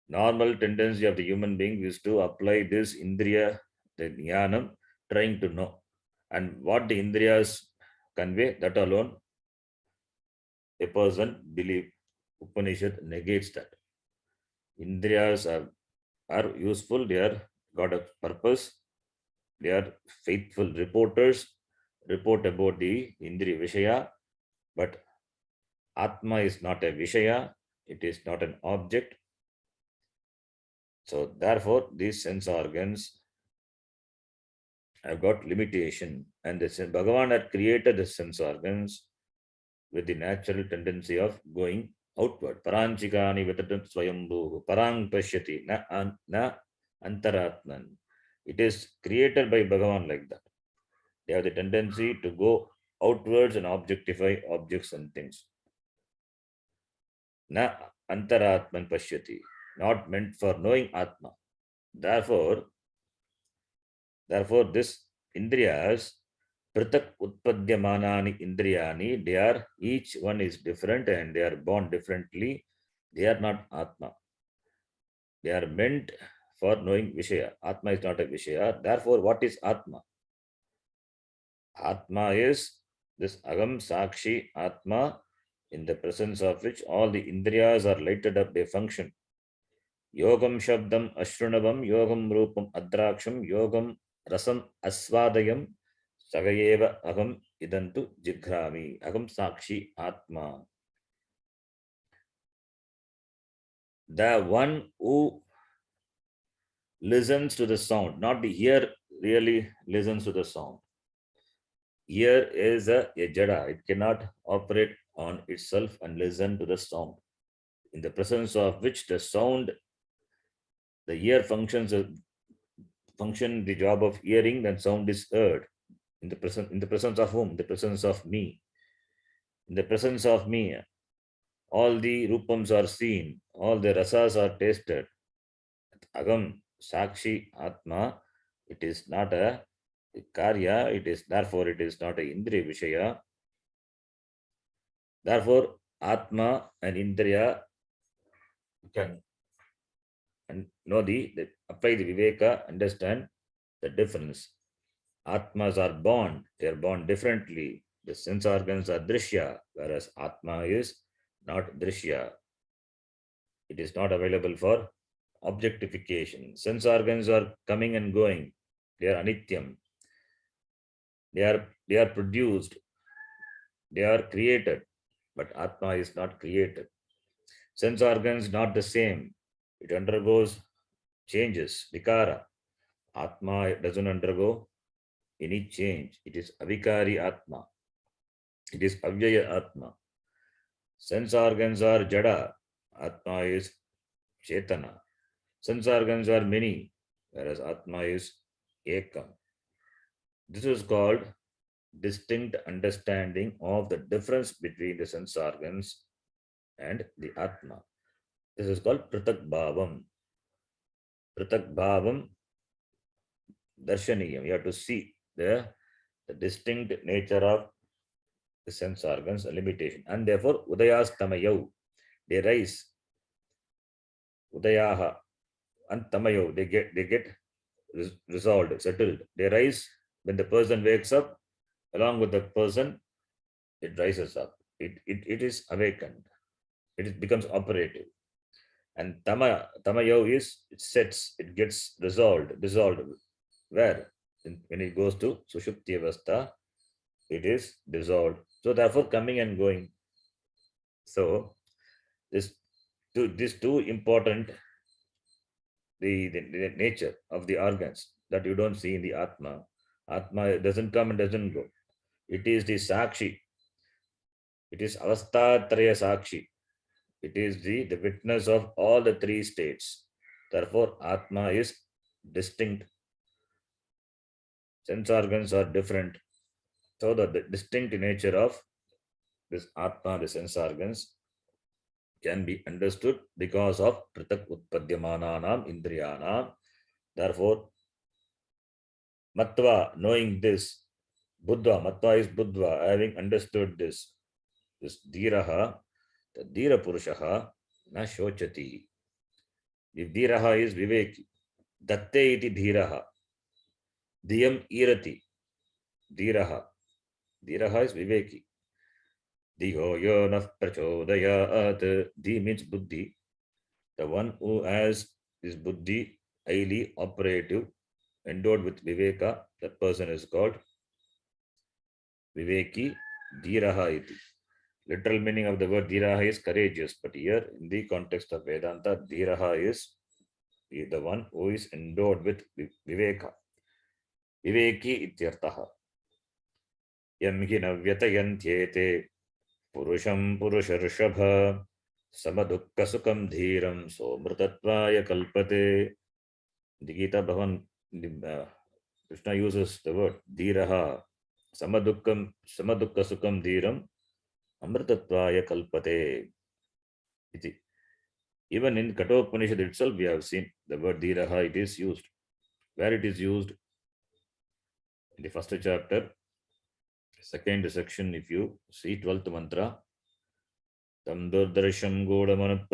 Normal tendency of the human being is to apply this indriya, the jnanam, trying to know. And what the indriyas convey, that alone a person believe. Upanishad negates that. Indriyas are useful, they are got a purpose, they are faithful reporters, report about the indriya vishaya, but Atma is not a vishaya, it is not an object. So therefore, these sense organs have got limitation, and the Bhagavan had created the sense organs with the natural tendency of going outward. Paranchikani vitatat swayambhu. Parang pashyati. Na antaratman. It is created by Bhagavan like that. They have the tendency to go outwards and objectify objects and things. Na antaratman pashyati. Not meant for knowing Atma. Therefore, this Indriyas, Pratak Utpadyamanani Indriyani, they are, each one is different and they are born differently. They are not Atma. They are meant for knowing Vishaya. Atma is not a Vishaya. Therefore, what is Atma? Atma is this Agam Sakshi Atma, in the presence of which all the Indriyas are lighted up, they function. Yogam Shabdam Ashrunavam, Yogam Rupam Adraksham, Yogam Rasam Aswadayam, Sagayeva Agam Idantu Jigrami. Agam Sakshi Atma. The one who listens to the sound, not the ear really listens to the sound. Ear is a jada, it cannot operate on itself and listen to the sound. In the presence of which the sound, the ear function the job of hearing, then sound is heard. In the presence of whom? The presence of me. In the presence of me, all the rupams are seen, all the rasas are tasted. Agam Sakshi Atma, it is not a karya, it is therefore it is not a Indriya Vishaya. Therefore, Atma and Indriya can know apply the viveka, understand the difference. Atmas are born, they are born differently. The sense organs are drishya, whereas Atma is not drishya. It is not available for objectification. Sense organs are coming and going. They are anityam. They are produced. They are created. But Atma is not created. Sense organs not the same. It undergoes changes, vikara. Atma doesn't undergo any change. It is avikari Atma. It is avyaya Atma. Sense organs are jada. Atma is chetana. Sense organs are many, whereas Atma is ekam. This is called distinct understanding of the difference between the sense organs and the Atma. This is called Pratak Bhavam. Pratak Bhavam Darshaniyam. You have to see the distinct nature of the sense organs, a limitation. And therefore, Udayas Tamayav, they rise. Udayaha and Tamayav, they get resolved, settled. They rise when the person wakes up, along with the person, it rises up. It is awakened. It becomes operative. And Tamayav is, it sets, it gets dissolved. Where? When it goes to Sushupti Avastha, it is dissolved. So therefore coming and going. So these two important, the nature of the organs that you don't see in the Atma. Atma doesn't come and doesn't go. It is the Sakshi. It is Avastatraya Sakshi. It is the witness of all the three states. Therefore, Atma is distinct. Sense organs are different. So the distinct nature of this Atma, the sense organs, can be understood because of Pratak Utpadyamananam Indriyanam. Therefore, Matva, knowing this, Buddha, Matva is Buddha, having understood this Dhiraha, the Dhira Purushaha, na Shochati. The Dhiraha is Viveki. Datte iti Dhiraha. Diyam Irati. Dhiraha. Dhiraha is Viveki. Diho Yonah Prachodayat. Di means Buddhi. The one who has this Buddhi highly operative, endowed with Viveka, that person is called Viveki Dhiraha iti. Literal meaning of the word Dhiraha is courageous, but here in the context of Vedanta, Dhiraha is the one who is endowed with Viveka. Viveki ityartaha. Yam hi navyatayantyete purusham purusharushabha samadukka sukam dhiram somrtatvaya kalpate. The Gita Bhavan, Krishna uses the word dhiraha, samadukka sukam dhiram amrtatvaya kalpate. Even in Kathopanishad itself, we have seen the word dhiraha, it is used. Where it is used? In the first chapter, second section, if you see 12th mantra, tam durdarsham godamanat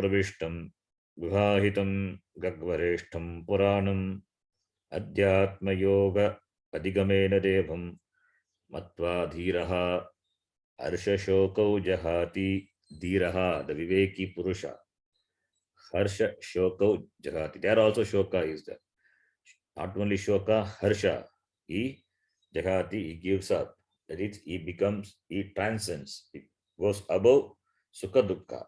vivahitam gagvareshtam puranam adhyatma yoga adigamena devam matva dhiraha harsha shokau jahati. Dhiraha, the viveki purusha, harsha shokau jahati. There also shoka is there. Not only shoka, harsha, he jahati, he gives up. That is, he transcends, he goes above sukha dukkha.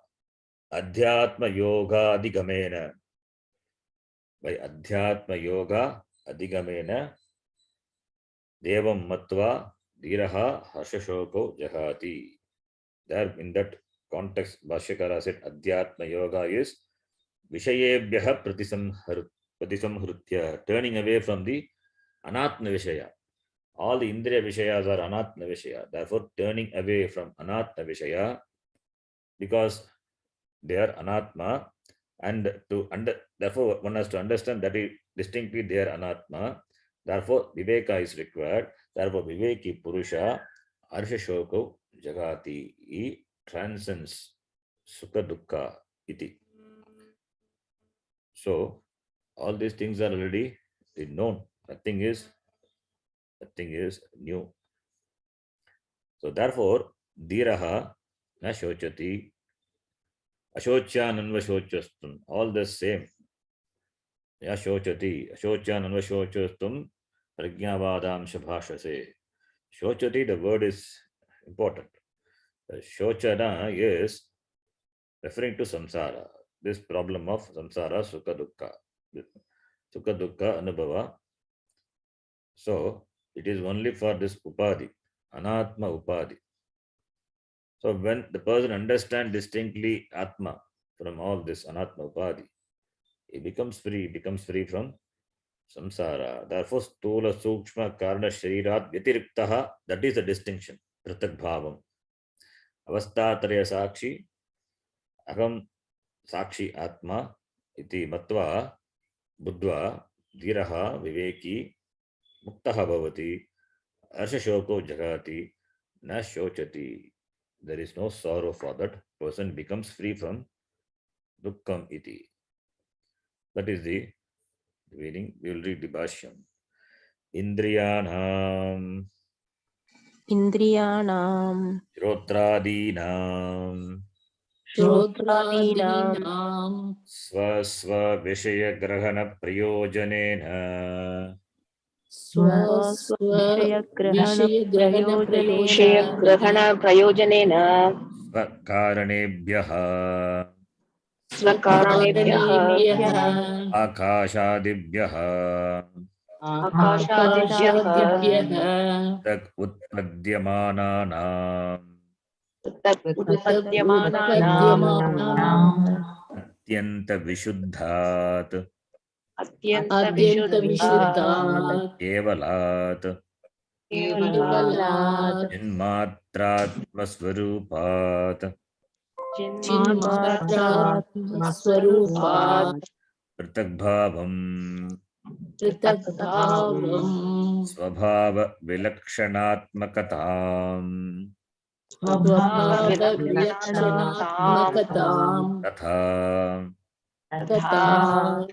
Adhyatma yoga adigamena. By adhyatma yoga adigamena devam matva dhiraha harshashoko jahati. There, in that context, Bhashyakara said adhyatma yoga is vishayebhyaha pratisamhrutya, turning away from the anatma vishaya. All the indriya vishayas are anatma vishaya. Therefore, turning away from anatma vishaya, because they are anatma, and therefore one has to understand that distinctly they are anatma. Therefore, viveka is required. Therefore, viveki purusha harsha shoko jagati, he transcends sukha dukkha iti. So all these things are already known. Nothing is new. So therefore, dhiraha na shochati, ashochan anvashochastum, all the same. Ya shochati, ashochan anvashochastum, prajnavadam shabhashase. Shochati, the word is important. Shochana is referring to samsara, this problem of samsara, sukha dukkha. Sukha dukkha anubhava. So it is only for this upadhi, anatma upadhi. So when the person understands distinctly atma from all this anatma upadhi, he becomes free from samsara. Therefore, stula sukshma karana sharirat vyatiriktaha, that is the distinction, pratak bhavam. Avastatraya sakshi, aham sakshi atma iti matva buddhva dhiraha viveki muktaha bhavati harsha shoko jagati na shochati. There is no sorrow for that person, becomes free from dukkham iti. That is the meaning. We will read the bhashyam. Indriyanam Shrodradinam Swasva Vishaya Grahana Prayojanena विषयग्रहण प्रयोजनेन Svakaranebhyaha स्वकारणेभ्यः Akashadibhyaha आकाशादिभ्यः Tak Utpadyamananam उत्पद्यमानानाम् Atyanta Vishuddhat अत्यन्तविशुद्धात् Kevalat केवलात् Jinmatratmaswarupat चिन्मात्रात्मस्वरूपात् Pratagbhavam पृथग्भावम् Swabhava Vilakshanatmakatam स्वभावविलक्षणात्मकताम् Tatha तथा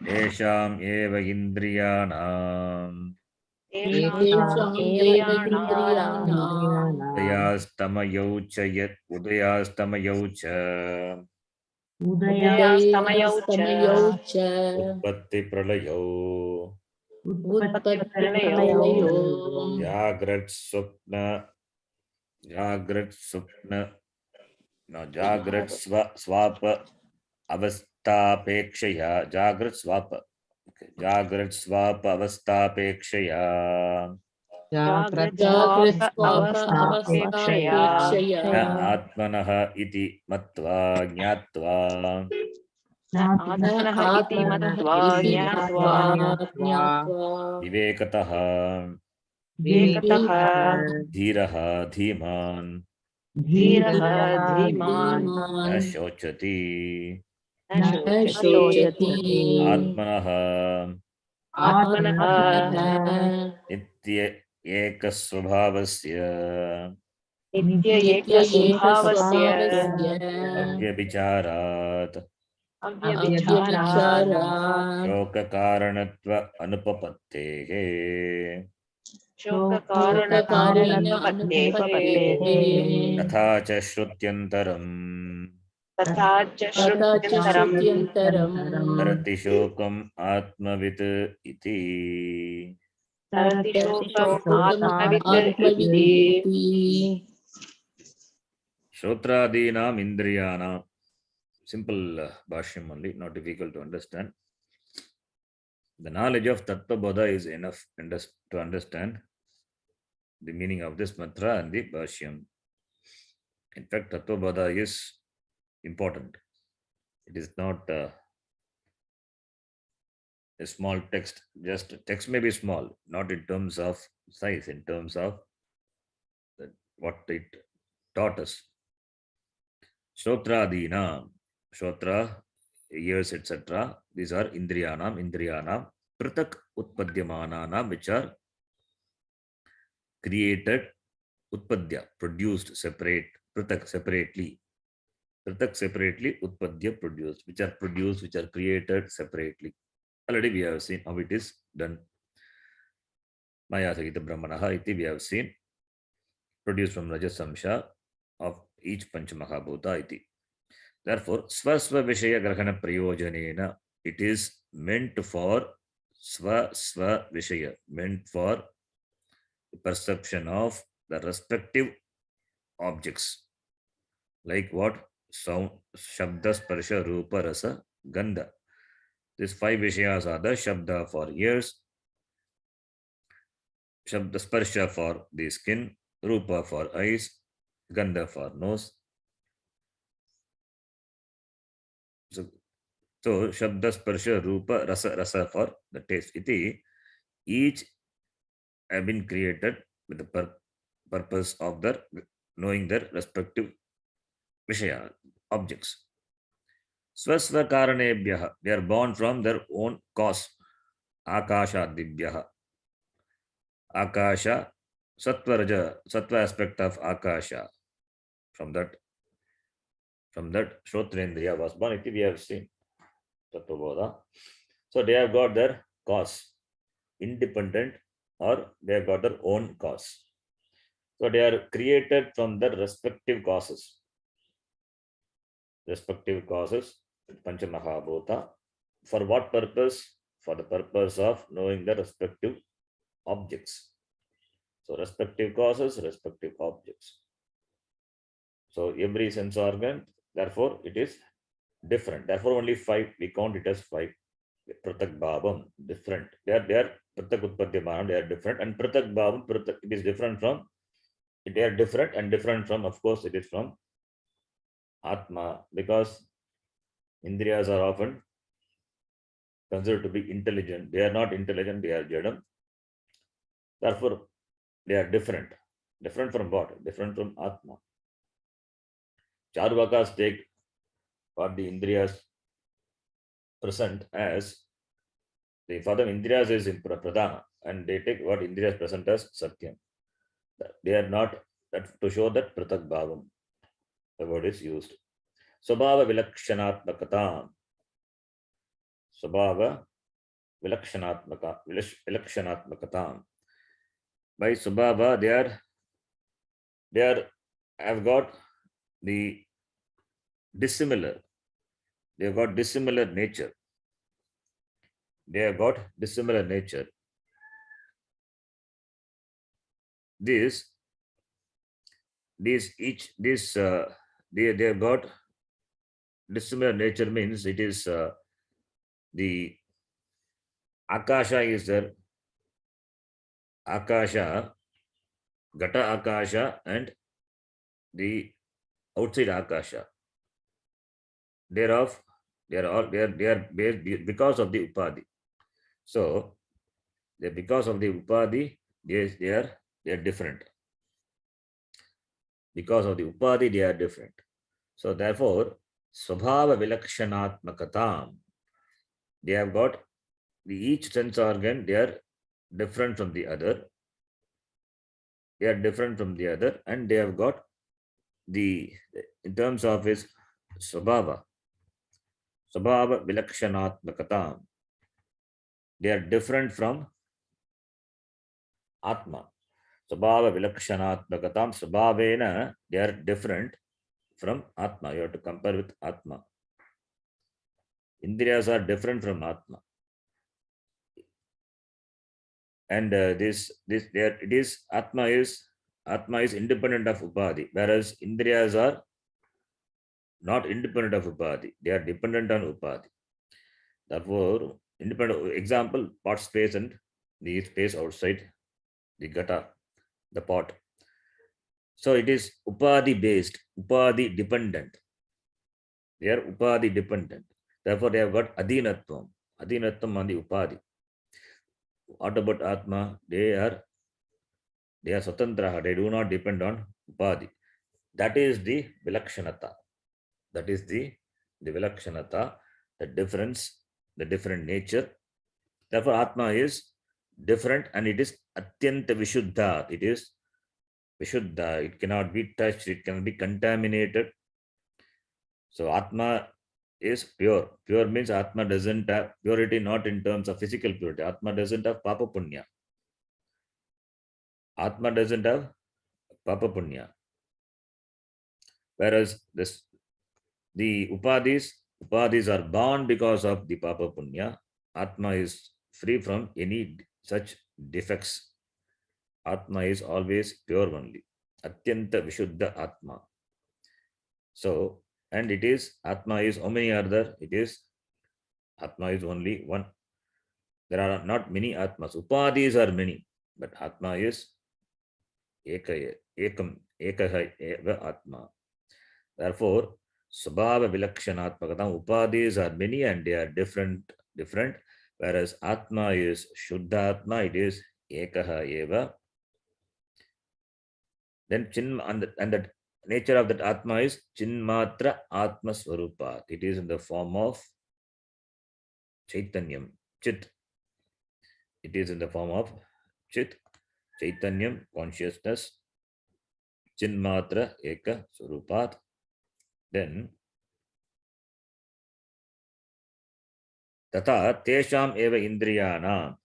Esham Eva Indriyanam तेषाम् एव इन्द्रियाणाम् Udayastamayau cha उदयस्तमयौ च Utpatti Pralayau उत्पत्तिप्रलयो Jagrat Swapna no Jagrat Swapa Avastapekshaya Jagrat Swapa. Okay. Jagrat Swapa Avastapekshaya जाग्रत्स्वाप अवस्थापेक्षया न आत्मनः इति मत्वा ज्ञात्वा न आत्मनः इति मत्वा ज्ञात्वा विवेकतः धीरः धीमान् न धीमान् शोचति न शोचति आत्मनः आत्मनः नित्य एकस्वभावस्य नित्य एकस्वभावस्य अव्यभिचारात् अव्यभिचारात् शोककारणत्व अनुपपत्तेः शोककारेण अनुपपत्तेः तथा च श्रुत्यन्तरम् तथा च श्रुत्यन्तरम् तरति शोकम् आत्मवित् इति तरति शोकम् आत्मविदिति श्रोत्रादीनाम् इन्द्रियाणाम्. Simple bhashyam only, not difficult to understand. The knowledge of Tattva Bodha is enough to understand the meaning of this mantra and the bhashyam. In fact, Tattva Bodha is important. It is not a small text. Just text may be small, not in terms of size, in terms of what it taught us. Shotradina, Shotra, ears, etc. These are Indriyanam, Pratak Utpadyamananam, which are created, Utpadya, produced separate, Pratak separately. Pratak separately, Utpadya produced, which are created separately. Already we have seen how it is done. Maya Sagita Brahmanaha iti we have seen, produced from Rajasamsha of each Panchamahabhuta iti. Therefore, Swasva Vishaya Grahana Prayojanena, it is meant for Swa Vishaya, meant for the perception of the respective objects. Like what? Sound, Shabda, Sparsha, Rupa, Rasa, Gandha. These 5 Vishayas are the Shabda for ears, Shabda Sparsha for the skin, Rupa for eyes, Gandha for nose. So Shabda Sparsha Rupa Rasa for the taste. Iti, each have been created with the purpose of their knowing their respective Vishaya objects. Swasva Karanebhyaha, they are born from their own cause. Akasha Dibhyaha. Akasha, Sattva aspect of Akasha. From that Shrotrendriya was born. We have seen Tattva. So they have got their cause, independent, or they have got their own cause. So they are created from their respective causes. Panchamahabhuta. For what purpose? For the purpose of knowing the respective objects. So respective causes, respective objects. So every sense organ, therefore it is different. Therefore only 5, we count it as 5. Pratak Bhavam, different. They are Pratak Utpadyamanam, they are different. And Pratak Bhavam, it is different from, they are different and different from, of course, it is from Atma, because Indriyas are often considered to be intelligent. They are not intelligent, they are Jadam. Therefore, they are different. Different from what? Different from Atma. Charvakas take what the Indriyas present as, for them Indriyas is Pradhana, and they take what Indriyas present as Satyam. They are not, that to show that Pratak Bhavam, the word is used. Swabhava Vilakshanatmakatam. Swabhava Vilakshanatmakatam. By Swabhava, they have got the dissimilar. They have got dissimilar nature. They have got dissimilar nature. They have got dissimilar nature means it is the Akasha is there. Akasha Gata Akasha and the outside Akasha. Thereof, they are based because of the Upadhi. So because of the Upadhi, they are different. Because of the Upadhi, they are different. So therefore, Swabhava Vilakshanatmakatam, they have got each sense organ, they are different from the other. They are different from the other, and they have got the, in terms of his Swabhava Vilakshanatmakatam, they are different from Atma. Swabhava Vilakshanatmakatam, Swabhavena, they are different from Atma. You have to compare with Atma. Indriyas are different from Atma. And there it is, Atma is independent of Upadhi, whereas Indriyas are not independent of Upadhi. They are dependent on Upadhi. Therefore, independent example, pot space and the space outside the gata, the pot. So it is Upadhi based, Upadhi dependent. They are Upadhi dependent. Therefore, they have got Adhinatvam. Adhinatvam on the Upadhi. What about Atma? They are Swatantraha. They do not depend on Upadhi. That is the Vilakshanata. That is the Vilakshanata, the difference, the different nature. Therefore, Atma is different and it is Atyanta Vishuddha. It is Vishuddha. It cannot be touched. It cannot be contaminated. So, Atma is pure. Pure means Atma doesn't have purity, not in terms of physical purity. Atma doesn't have Papa Punya. Atma doesn't have Papa Punya. Whereas the Upadhis are born because of the Papa Punya. Atma is free from any such defects. Atma is always pure only. Atyanta Vishuddha Atma. So, and it is, Atma is, how many are there? It is, Atma is only one. There are not many Atmas. Upadhis are many, but Atma is Ekam, Ekaha Eva Atma. Therefore, Swabhava Vilakshanatmakatam, Upadhis are many and they are different, whereas Atma is Shuddha Atma, it is Ekaha Eva. Then and the nature of that Atma is Chinmatra Atma Swarupat. It is in the form of Chaitanyam, Chit. It is in the form of Chit, Chaitanyam, consciousness, Chinmatra Eka Swarupat. Then Tata Tesham Eva Indriyana.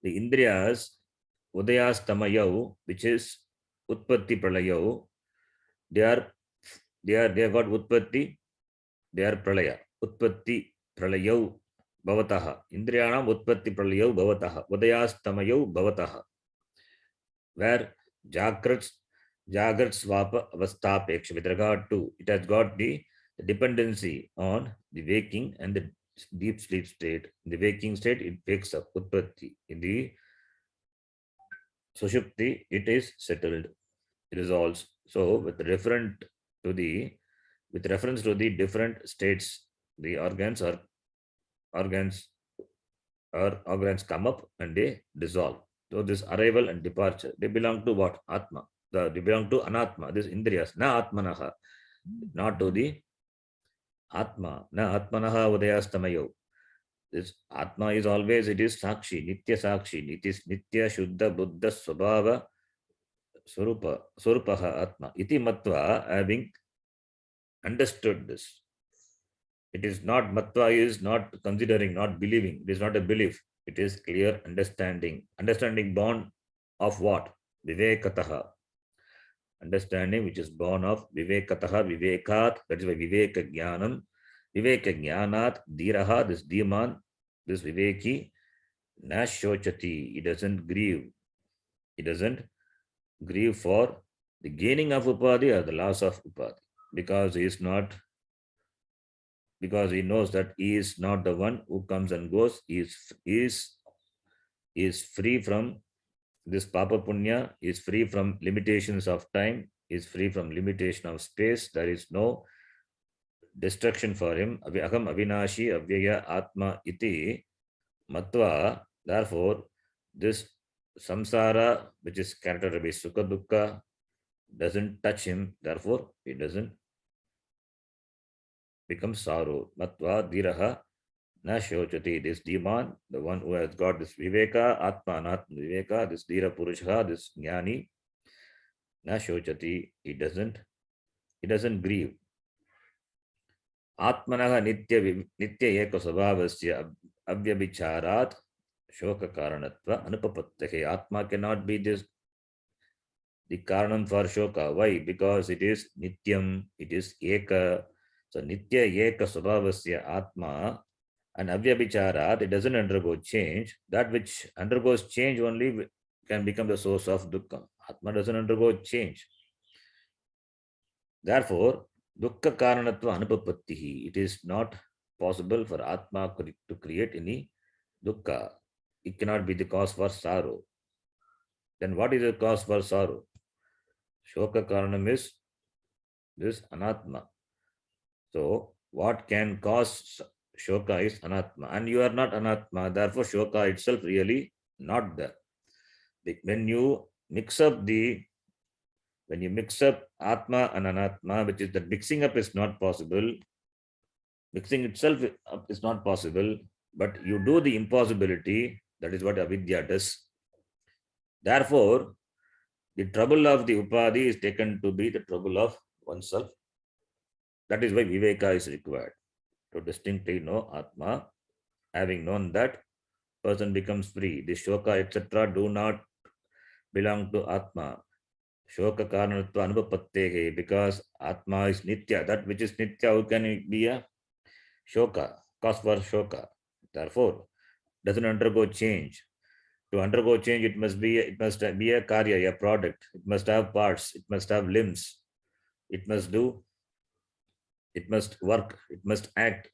The Indriyas, Udayastamayau, which is Utpatti Pralayau, they have got Utpatti, they are Pralaya. Utpatti Pralayau Bhavataha. Indriyanam Utpatti Pralayau Bhavataha. Udayastamayau Bhavataha. Where Jagrat Swapa Avasthapeksha, with regard to, it has got the dependency on the waking and the deep sleep state. In the waking state, it wakes up, Utpatti. In the Sushupti, it is settled, it resolves. So, with reference to the different states, the organs come up and they dissolve. So, this arrival and departure, they belong to what? Atma. They belong to Anatma, this Indriyas, na Atmanaha, not to the Atma, na Atmanaha Udayastamayo. This Atma is always, it is Sakshi, Nitya Sakshi, it is Nitya Shuddha Buddha Swabhava Swarupaha Atma. Iti Matva, having understood this. It is not, Matva is not considering, not believing. It is not a belief. It is clear understanding. Understanding born of what? Vivekataha. Understanding which is born of Vivekataha, Vivekat, that is why Viveka Jnanam. Viveka Jnanat, Dhiraha, this Dhiman, this Viveki, Nashochati, he doesn't grieve. He doesn't grieve for the gaining of Upadhi or the loss of Upadhi, because he is not, because he knows that he is not the one who comes and goes. He is free from This Papa Punya is free from limitations of time, is free from limitation of space. There is no destruction for him. Aham avinashi avyaya atma iti matva. Therefore, this samsara, which is characterized by sukha dukkha, doesn't touch him. Therefore, he doesn't become sorrow. Matva dhiraha na shochati. This demon, the one who has got this viveka, atma anatma viveka, this dhira purusha, this jnani, na shochati. He doesn't grieve. Atmanah nitya eka svabhasya avyabhicharat shoka karanatva anupapattehe. Atma cannot be this the karanam for shoka. Why? Because it is nityam, it is eka. So nitya eka svabhasya atma and avyabhicharat, it doesn't undergo change. That which undergoes change only can become the source of dukkha. Atma doesn't undergo change. Therefore, dukkha karanatva anupapattihi. It is not possible for Atma to create any dukkha. It cannot be the cause for sorrow. Then what is the cause for sorrow? Shoka karanam is this anatma. So, what can cause shoka is anatma. And you are not anatma. Therefore, shoka itself really not there. When you mix up Atma and Anatma, which is that mixing up is not possible, mixing itself up is not possible, but you do the impossibility, that is what avidya does. Therefore, the trouble of the upadhi is taken to be the trouble of oneself. That is why viveka is required, to distinctly know Atma. Having known that, person becomes free. The shoka, etc., do not belong to Atma. Shoka karanatva anupapattehe, because Atma is nitya. That which is nitya, how can it be a shoka, cause for shoka? Therefore, doesn't undergo change. To undergo change, it must be a karya, a product. It must have parts. It must have limbs. It must work. It must act.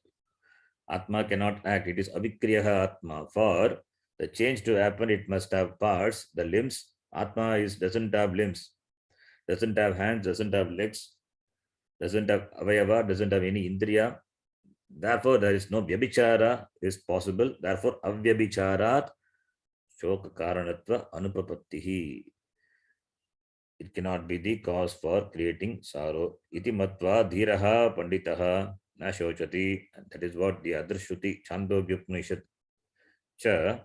Atma cannot act. It is avikriyaha Atma. For the change to happen, it must have parts, the limbs. Atma doesn't have limbs, doesn't have hands, doesn't have legs, doesn't have avayava, doesn't have any indriya. Therefore, there is no vyabhichara is possible. Therefore, avyabhicharat shoka karanatva anupapattihi. It cannot be the cause for creating sorrow. Iti matva dhiraha panditaha na shochati. That is what the other Shruti, Chandogya Upanishad cha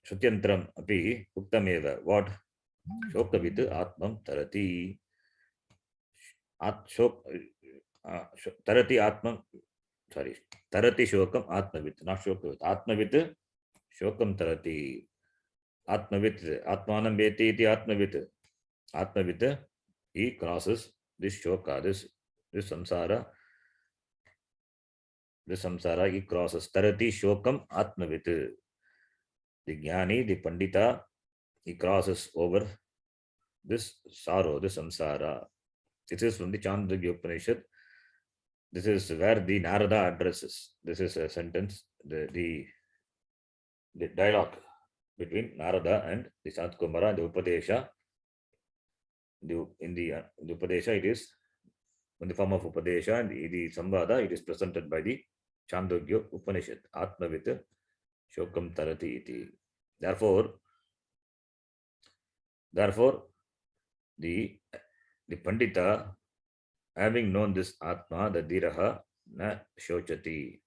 Shutyantram api uktameva. What? Shokavid atmam tarati. Tarati atmam, sorry, tarati shokam atmavit, not shokavit. Atmavit shokam tarati. Atmavit, atmanam veti iti atmavit. Atmavit, he crosses this shoka, this samsara. This samsara he crosses. Tarati shokam atmavit. The jnani, the pandita, he crosses over this sorrow, this samsara. This is from the Chandogya Upanishad. This is where the Narada addresses. This is a sentence, the dialogue between Narada and the Sant Kumara, the Upadesha. In the Upadesha, it is in the form of Upadesha, and the Samvada, it is presented by the Chandogya Upanishad. Atmavit Shokam Tarati iti. Therefore, the Pandita, having known this Atma, the Dhiraha, na shochati.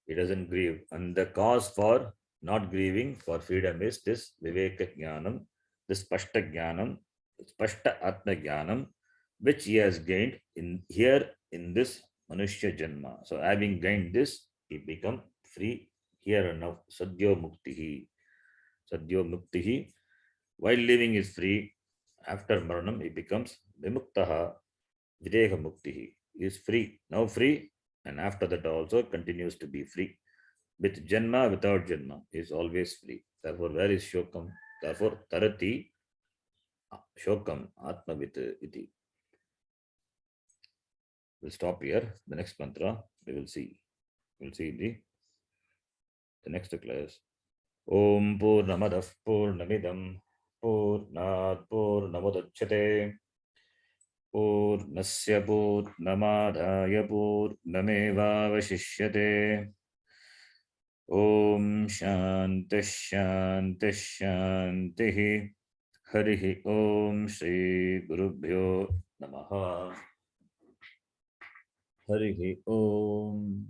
He doesn't grieve. And the cause for not grieving for freedom is this viveka jnanam, this spashta jnanam, spashta atma jnanam, which he has gained in this manushya janma. So having gained this, he become free here and now. Sadhyo muktihi. Sadhyo muktihi. While living is free, after maranam, he becomes vimuktaha, videha muktihi. He is free, now free, and after that also continues to be free. With janma, without janma, he is always free. Therefore, where is shokam? Therefore, tarati shokam atmavit iti. We'll stop here. The next mantra we will see. We'll see the next class. Om Purnamadah Purnamidam Purnat Purnamudachyate Purnasya Purnamadaya Purnamevavashishyate. Om Shanti Shanti Shanti. Harihi Om Shri Gurubhyo Namaha. Harihi Om.